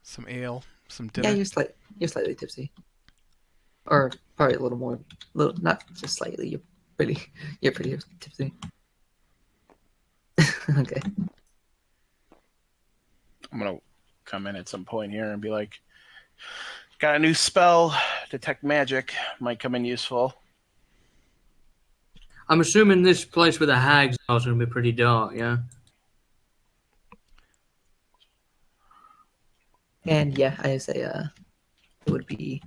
some ale, some Yeah, dinner. you're slightly tipsy, or probably a little more, little not just slightly. You're pretty tipsy. Okay. I'm gonna come in at some point here and be like, got a new spell, detect magic, might come in useful. I'm assuming this place with the hags are going to be pretty dark, yeah? And yeah, I say it would be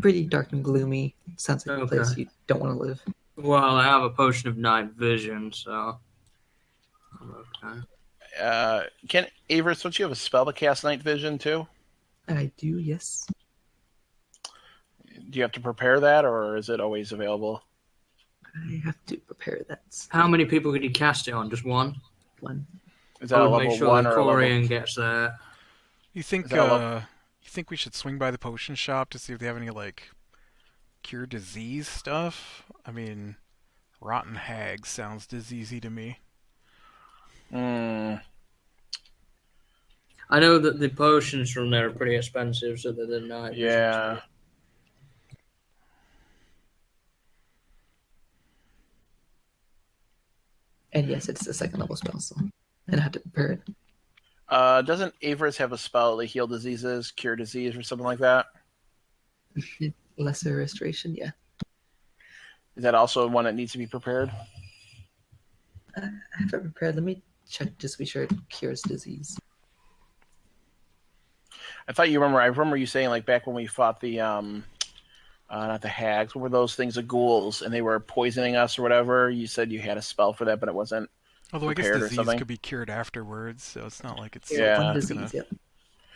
pretty dark and gloomy. Sounds like a Okay. place you don't want to live. Well, I have a potion of night vision, so I'm okay. Can Avers, don't you have a spell to cast night vision too? I do, yes. Do you have to prepare that, or is it always available? I have to prepare that How many people could you cast it on? Just one? one. Is I that a would make level sure one that or a level? Corian gets there. You think Is that a you think we should swing by the potion shop to see if they have any like cure disease stuff? I mean, rotten hags sounds diseasey to me. Hmm. I know that the potions from there are pretty expensive, so they're the night vision. Yeah. And yes, it's a second level spell, so and I have to prepare it. Doesn't Avers have a spell to heal diseases, cure disease, or something like that? Lesser restoration, yeah. Is that also one that needs to be prepared? I have it prepared. Let me check just to be sure it cures disease. I remember you saying like back when we fought the not the hags, what were those things, the ghouls, and they were poisoning us or whatever. You said you had a spell for that, but it wasn't Although I guess prepared or disease something. could be cured afterwards, so it's not like it's Yeah. One it's disease, gonna yep.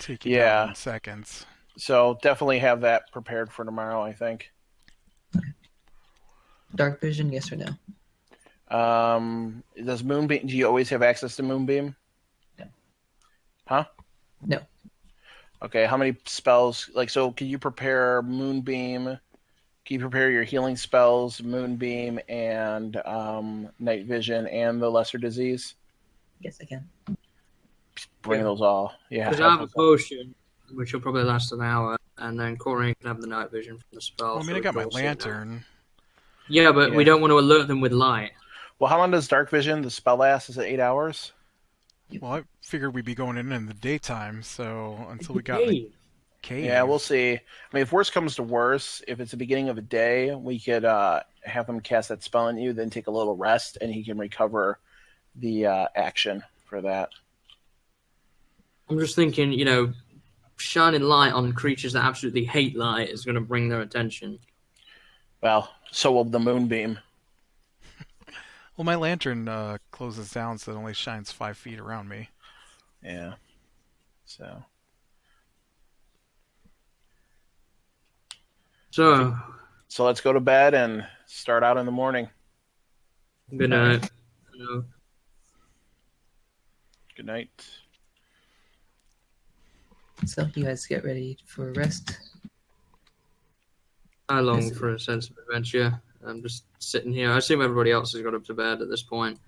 take you Yeah. down in seconds. So definitely have that prepared for tomorrow, I think. Dark vision, yes or no? Does Moonbeam? Do you always have access to Moonbeam? No. Huh? No. Okay. How many spells? Like, so can you prepare Moonbeam? Can you prepare your healing spells, Moonbeam, and Night Vision, and the Lesser Disease? Yes, I can. Bring those all. Yeah. Because I have a potion, which will probably last an hour, and then Corian can have the night vision from the spell. Well, I mean, so I we got can my all see it now. lantern. Yeah, but we Yeah. don't want to alert them with light. Well, how long does Dark Vision, the spell, last? Is it 8 hours? Well, I figured we'd be going in the daytime, so until we got in the Hey, cave. Yeah, we'll see. I mean, if worse comes to worse, if it's the beginning of a day, we could have him cast that spell on you, then take a little rest, and he can recover the action for that. I'm just thinking, shining light on creatures that absolutely hate light is going to bring their attention. Well, so will the Moonbeam. Well, my lantern closes down, so it only shines 5 feet around me. Yeah. So. So let's go to bed and start out in the morning. Good night. No. Good night. So you guys get ready for rest. I long for a sense of adventure. I'm just sitting here. I assume everybody else has got up to bed at this point.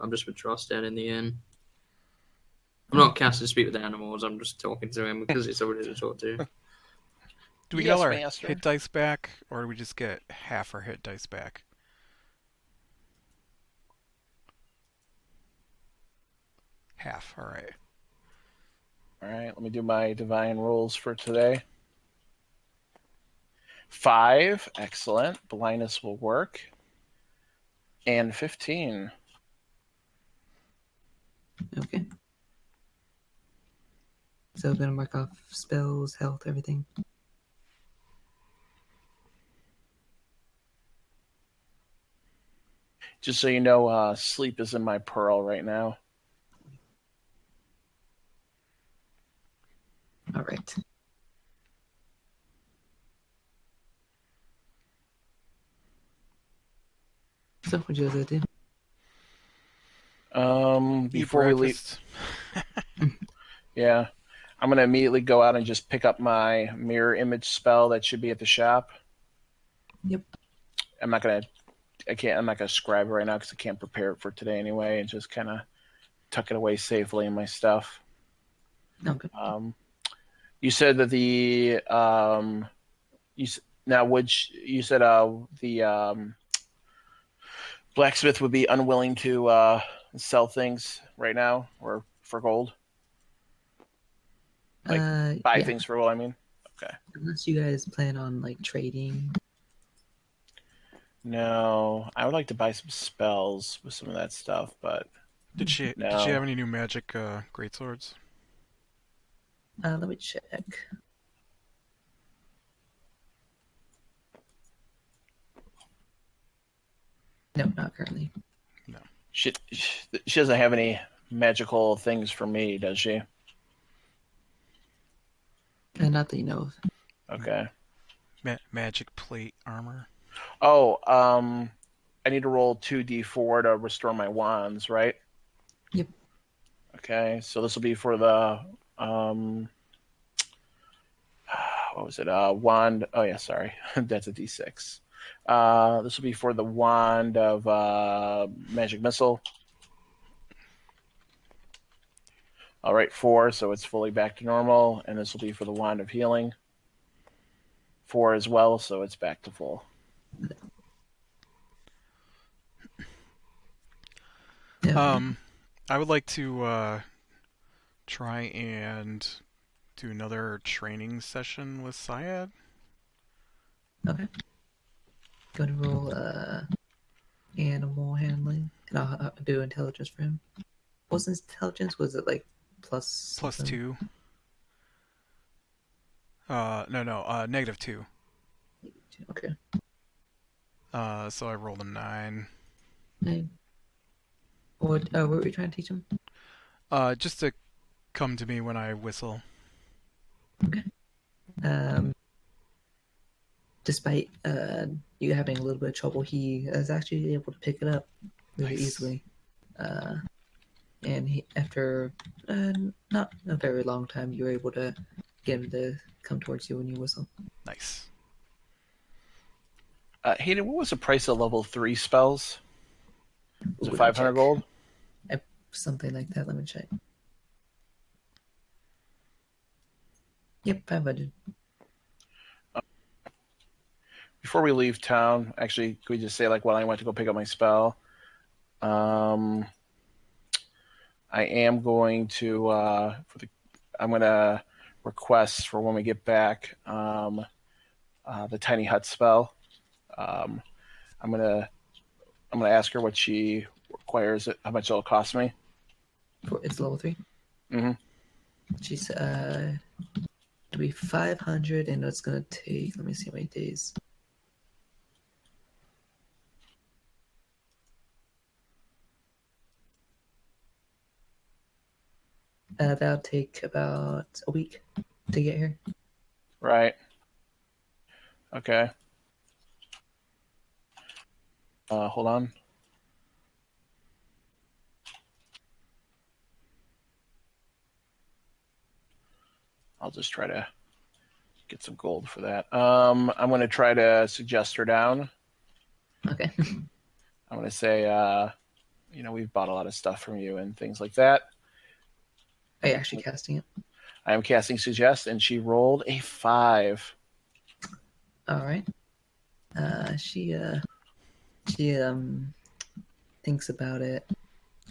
I'm just with Trostan in the inn. I'm not casting speak with animals. I'm just talking to him because it's somebody to talk to. Do we Yes, get all our master. hit dice back, or do we just get half our hit dice back? Half, alright. All right, let me do my divine rolls for today. 5, excellent. Blindness will work. And 15. Okay. So I'm gonna mark off spells, health, everything. Just so you know, sleep is in my pearl right now. All right. So what you guys gonna do? Eat Before we leave, breakfast. Yeah. I'm going to immediately go out and just pick up my mirror image spell that should be at the shop. Yep. I'm not going to scribe it right now because I can't prepare it for today anyway, and just kind of tuck it away safely in my stuff. Okay. You said that the blacksmith would be unwilling to sell things right now, or for gold. Buy yeah. things for gold. I mean, okay. Unless you guys plan on like trading. No, I would like to buy some spells with some of that stuff, but Did she no. have any new magic greatswords? Let me check. No, not currently. No. She doesn't have any magical things for me, does she? Not that you know of. Okay. Magic plate armor. Oh, I need to roll 2d4 to restore my wands, right? Yep. Okay, so this will be for the what was it? Wand. Oh yeah, sorry, that's a d6. This will be for the wand of magic missile. All right, 4, so it's fully back to normal, and this will be for the wand of healing. 4 as well, so it's back to full. Yeah. I would like to try and do another training session with Syed. Okay. Go to roll animal handling, and I'll do intelligence for him. What's his intelligence? Was it like plus something? +2? No, -2. Okay. So I rolled a 9. Hey. What were we trying to teach him? Just to come to me when I whistle. Okay. Despite you having a little bit of trouble, he is actually able to pick it up really easily. And he, after not a very long time, you were able to get him to come towards you when you whistle. Nice. Hayden, what was the price of level 3 spells? Was it Ooh, let me 500 check. gold? Something like that. Let me check. Yep, 500. Before we leave town, actually, could we just say, like, while I went to go pick up my spell, I am going to I'm going to request for when we get back the tiny hut spell. I'm gonna ask her what she requires, how much it'll cost me. It's level 3. Mm-hmm. She's it'll be 500, and it's gonna take. Let me see how many days. That'll take about a week to get here. Right. Okay. Hold on. I'll just try to get some gold for that. I'm going to try to suggest her down. Okay. I'm going to say, we've bought a lot of stuff from you and things like that. Are you actually casting it? I am casting suggest, and she rolled a 5. All right. She thinks about it,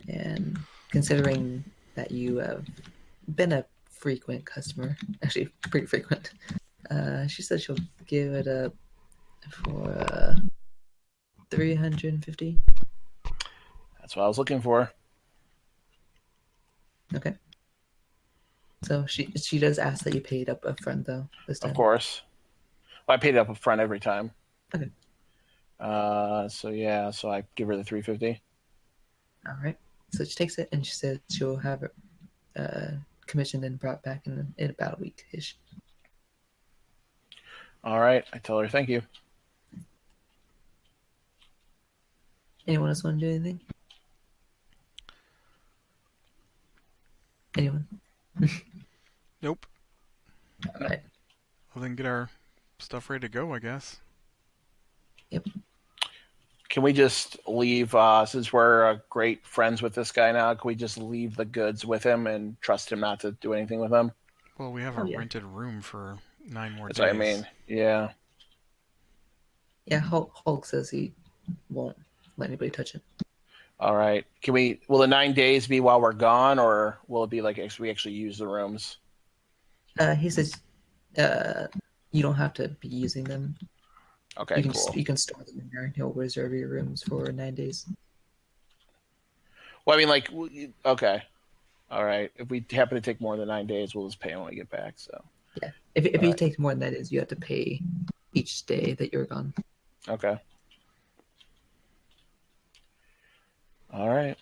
and considering that you have been a frequent customer, actually pretty frequent, she says she'll give it up for 350. That's what I was looking for. Okay. So she does ask that you pay it up front though this time. Of course. Well, I paid it up front every time. Okay. So I give her the 350. All right. So she takes it and she says she'll have it commissioned and brought back in about a week ish. All right. I tell her thank you. Anyone else want to do anything? Anyone? Nope. All right. Well, then get our stuff ready to go, I guess. Can we just leave, since we're great friends with this guy now, can we just leave the goods with him and trust him not to do anything with them? Well, we have Oh, a yeah. rented room for 9 more That's days. what I mean. Yeah. Yeah, Hulk says he won't let anybody touch it. All right. Will the 9 days be while we're gone, or will it be like we actually use the rooms? He says you don't have to be using them. Okay, cool. You can store them in there, and he'll reserve your rooms for 9 days. Well, I mean, like, okay. All right. If we happen to take more than 9 days, we'll just pay when we get back. So. Yeah. If you right. take more than that, you have to pay each day that you're gone. Okay. All right.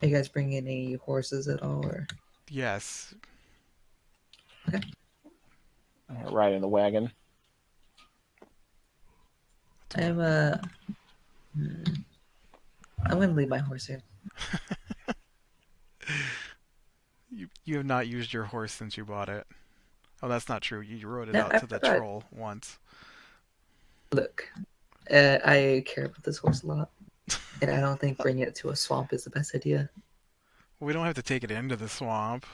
Are you guys bringing any horses at all, or? Yes. Okay. Ride in the wagon. I'm gonna leave my horse here. You have not used your horse since you bought it. Oh, that's not true. You rode it No, out to the troll once. Look, I care about this horse a lot, and I don't think bringing it to a swamp is the best idea. Well, we don't have to take it into the swamp.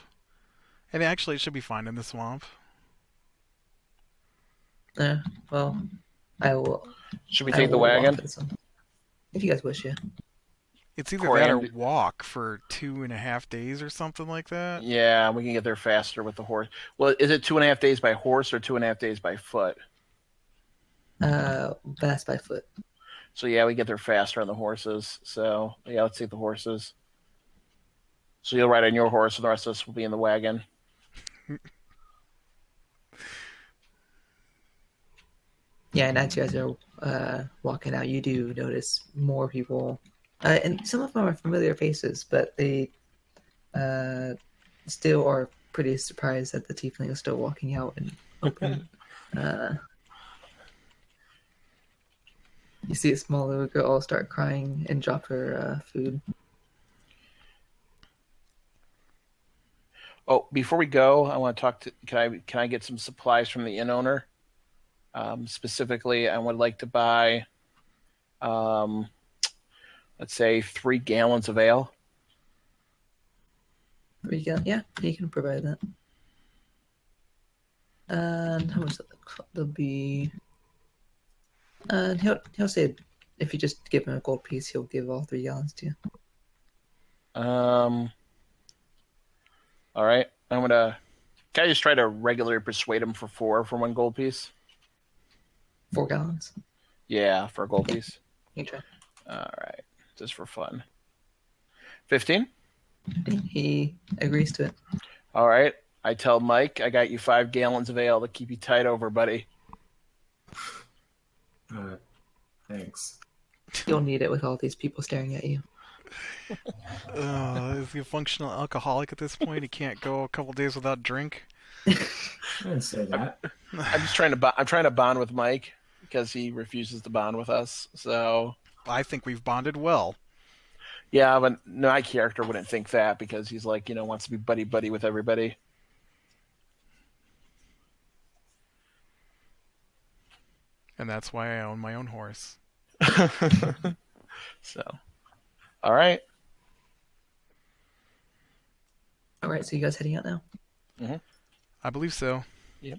And actually, it should be fine in the swamp. Well, I will. Should we I take the will walk wagon? for this one. If you guys wish, yeah. It's either that or walk for 2.5 days or something like that. Yeah, we can get there faster with the horse. Well, is it 2.5 days by horse or 2.5 days by foot? Fast by foot. So yeah, we get there faster on the horses. So yeah, let's take the horses. So you'll ride on your horse, and the rest of us will be in the wagon. Yeah, and as you guys are walking out, you do notice more people, and some of them are familiar faces, but they still are pretty surprised that the tiefling is still walking out and open. You see a small little girl start crying and drop her food. Oh, before we go, I want to talk to. Can I get some supplies from the inn owner? Specifically, I would like to buy, let's say, 3 gallons of ale. Yeah, he can provide that. And how much that'll be? And he'll say if you just give him a gold piece, he'll give all 3 gallons to you. All right, Can I just try to regularly persuade him for 4 for 1 gold piece? 4 gallons. Yeah, for a gold piece. You try. All right, just for fun. 15. He agrees to it. All right. I tell Mike, I got you 5 gallons of ale to keep you tied over, buddy. Thanks. You'll need it with all these people staring at you. Is he a functional alcoholic at this point? He can't go a couple days without drink? I didn't say that. I'm just trying to bond with Mike because he refuses to bond with us. So I think we've bonded well. yeah, but my character wouldn't think that because he's like, wants to be buddy with everybody. And that's why I own my own horse. So, all right. All right, so you guys heading out now? Mm-hmm. I believe so. Yep.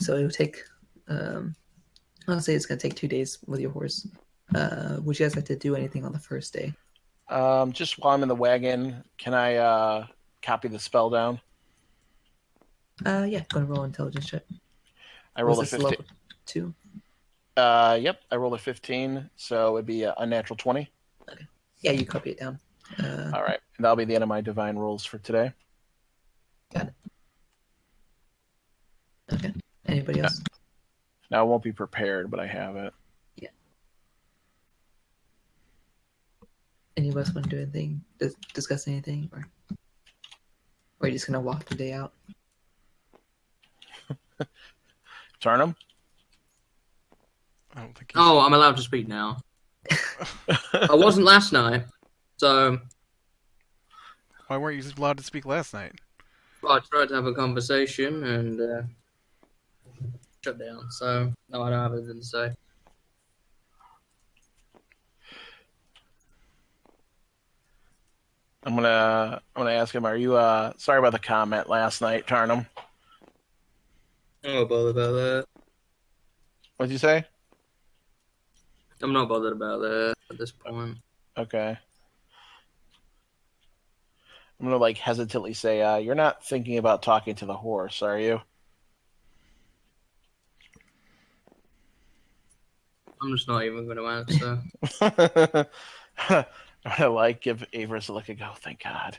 So it'll take, I'll say it's going to take 2 days with your horse. Would you guys like to do anything on the first day? Just while I'm in the wagon, can I copy the spell down? Yeah, go and roll intelligence check. I rolled a Was this 15. level 2? Yep, I rolled a 15, so it'd be a natural 20. Okay. Yeah, you copy it down. All right, and that'll be the end of my divine rolls for today. Got it. Okay. Anybody else? Now I won't be prepared, but I have it. Yeah. Anybody else want to do anything? Discuss anything, or are you just gonna walk the day out? Turnham? I don't think. Oh, I'm allowed to speak now. I wasn't last night, so Why weren't you allowed to speak last night? I tried to have a conversation and shut down. So no, I don't have anything to say. I'm gonna ask him. Are you sorry about the comment last night, Tarnum? I'm not bothered about that. What'd you say? I'm not bothered about that at this point. Okay. I'm gonna like hesitantly say, you're not thinking about talking to the horse, are you? I'm just not even going to answer. I'm gonna like give Avarice a look and go, thank God.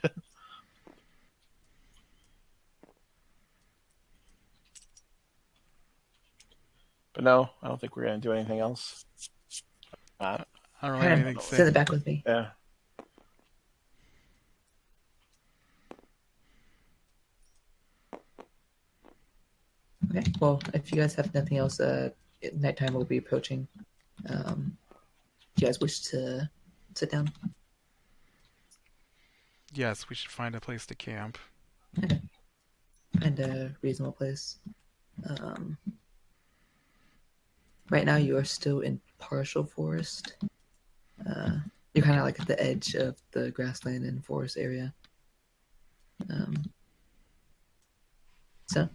But no, I don't think we're gonna do anything else. I don't really have anything to Send say. it back with me. Yeah. Okay. Well, if you guys have nothing else, nighttime will be approaching. Do you guys wish to sit down? Yes, we should find a place to camp. Okay. Find a reasonable place. Right now, you are still in partial forest. You're kind of like at the edge of the grassland and forest area. So,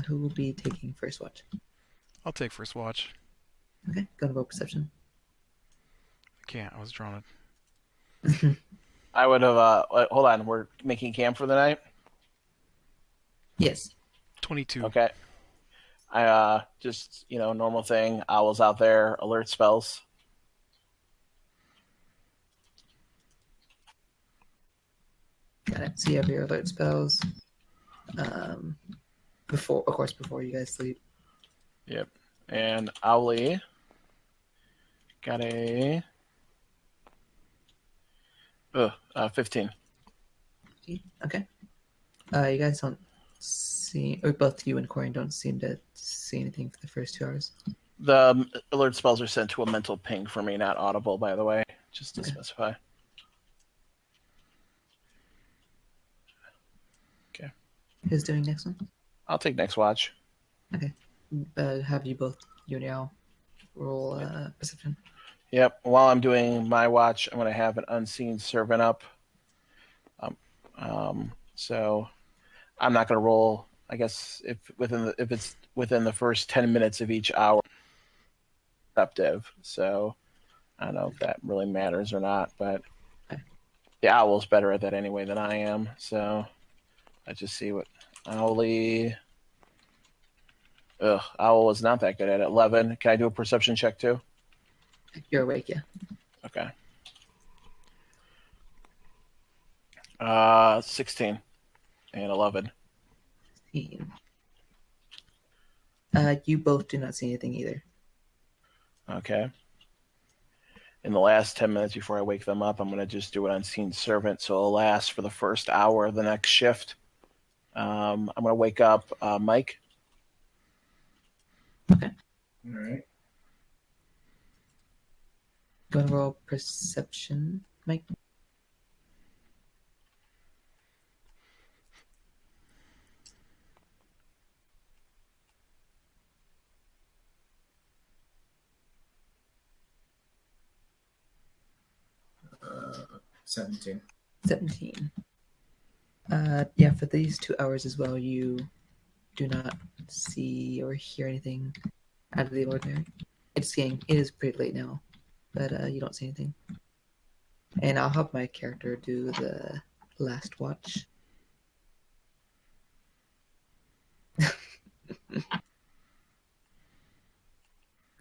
who will be taking first watch? I'll take first watch. Okay, go to roll perception. I can't. I was drawn. I would have. Hold on. We're making camp for the night. Yes. 22. Okay. I just normal thing. Owls out there. Alert spells. Got it. So you have your alert spells. Before you guys sleep. Yep. And Owly got a 15. Okay. You guys don't see, or both you and Corian don't seem to see anything for the first 2 hours. The alert spells are sent to a mental ping for me, not audible, by the way, just to Okay. specify. Okay. Who's doing next one? I'll take next watch. Okay. Have you both, you and Al, roll perception. Yep. While I'm doing my watch, I'm going to have an unseen servant up. So I'm not going to roll. I guess if it's within the first 10 minutes of each hour, perceptive. So I don't know if that really matters or not, but the owl's better at that anyway than I am. So let's just see what Owly. Owl was not that good at it. 11. Can I do a perception check too? You're awake, yeah. Okay. 16 and 11. You both do not see anything either. Okay. In the last 10 minutes before I wake them up, I'm going to just do an unseen servant, so it'll last for the first hour of the next shift. I'm going to wake up Mike. Okay. All right. Go and roll perception, Mike. Uh, 17. 17. Yeah, for these 2 hours as well, you do not see or hear anything out of the ordinary. It is pretty late now, but you don't see anything. And I'll have my character do the last watch.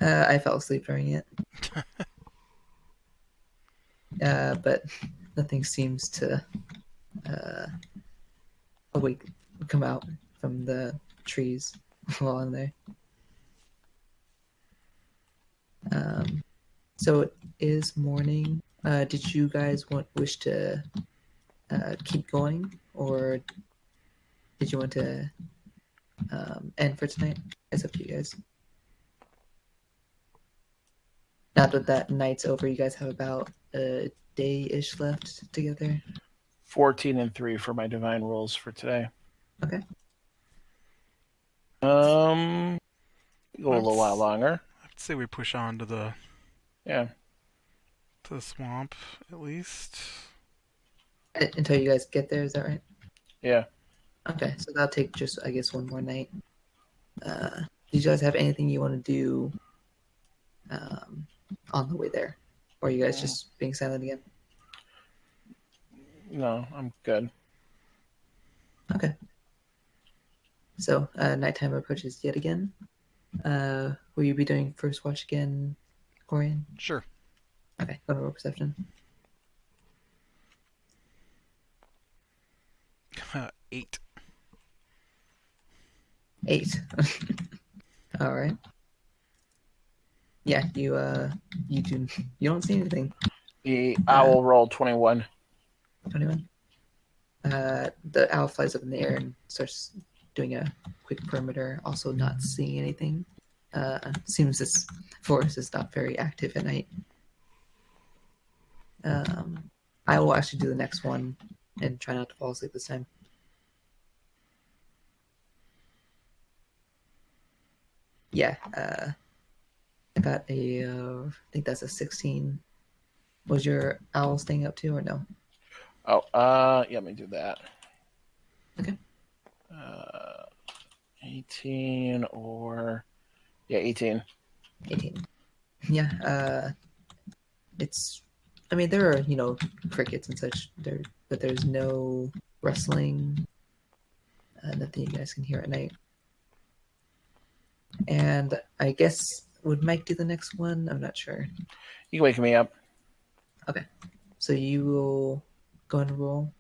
I fell asleep during it. But nothing seems to come out from the trees while I'm there. So it is morning. Did you guys wish to keep going, or did you want to end for tonight? It's up to you guys. Now that night's over, you guys have about a day-ish left together. 14 and 3 for my divine rolls for today. Okay. Go a little while longer. I'd say we push on to the Yeah. swamp at least. Until you guys get there, is that right? Yeah. Okay, so that'll take just, I guess, one more night. Do you guys have anything you want to do on the way there? Or are you guys just being silent again? No, I'm good. Okay. So, nighttime approaches yet again. Will you be doing first watch again, Corian? Sure. Okay, go to roll perception. 8. 8. All right. Yeah, you don't see anything. The owl rolled 21. 21. The owl flies up in the air and starts doing a quick perimeter, also not seeing anything. Seems this forest is not very active at night. I will actually do the next one and try not to fall asleep this time. Yeah, I got I think that's a 16. Was your owl staying up too, or no? Oh, yeah, let me do that. Okay. 18 or... Yeah, 18. 18. Yeah, it's... I mean, there are, crickets and such, but there's no rustling, nothing you guys can hear at night. And I guess, would Mike do the next one? I'm not sure. You can wake me up. Okay. So you will go and roll?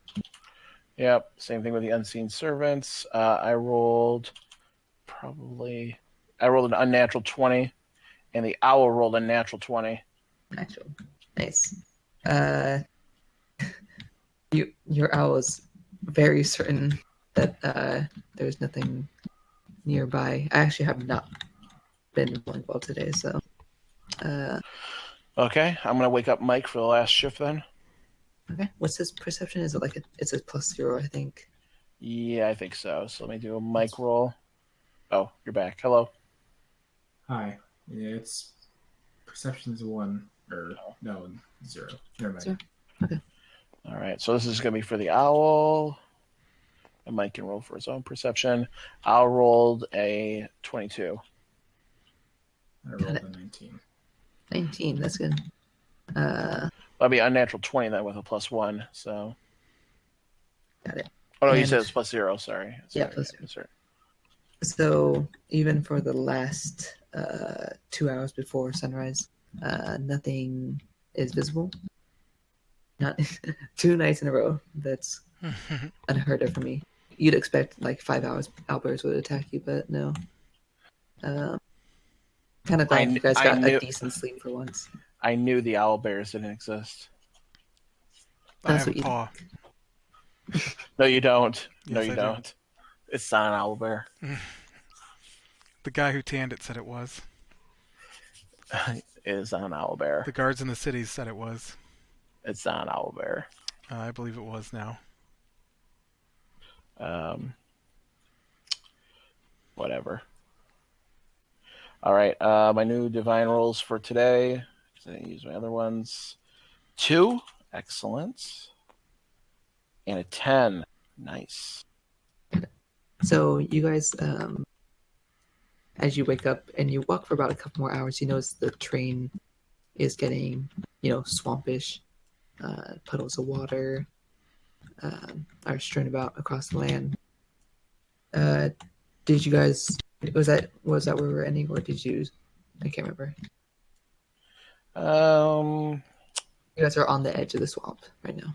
Yep, same thing with the unseen servants. I rolled an unnatural 20, and the owl rolled a natural 20. Natural. Nice. Your owl is very certain that there's nothing nearby. I actually have not been rolling well today, so... Okay, I'm going to wake up Mike for the last shift then. Okay. What's his perception? Is it it's a +0, I think. Yeah, I think so. So let me do a Mike roll. Oh, you're back. Hello. Hi. Yeah, it's perception's 1 or no 0. Never mind. 0. Okay. All right, so this is going to be for the owl. And Mike can roll for his own perception. Owl rolled a 22. I rolled a 19. 19. That's good. That'll be unnatural 20 then with a +1. So. Got it. Oh no, you And- said it's +0. Sorry. Yeah, +0. So even for the last 2 hours before sunrise, nothing is visible. Not 2 nights in a row. That's unheard of for me. You'd expect 5 hours owlbears would attack you, but no. Kind of glad you guys got a decent sleep for once. I knew the owl bears didn't exist. I That's have a what you paw. No, you don't. No, Yes, you I do. don't. It's not an owl bear. The guy who tanned it said it was. It is not an owl bear. The guards in the cities said it was. It's not an owl bear. I believe it was now. Whatever. All right. My new divine rolls for today. I didn't use my other ones. 2. Excellent. And a 10. Nice. So you guys, as you wake up and you walk for about a couple more hours, you notice the terrain is getting, swampish. Puddles of water are strewn about across the land. Did you guys? Was that where we were ending, or did you? I can't remember. You guys are on the edge of the swamp right now.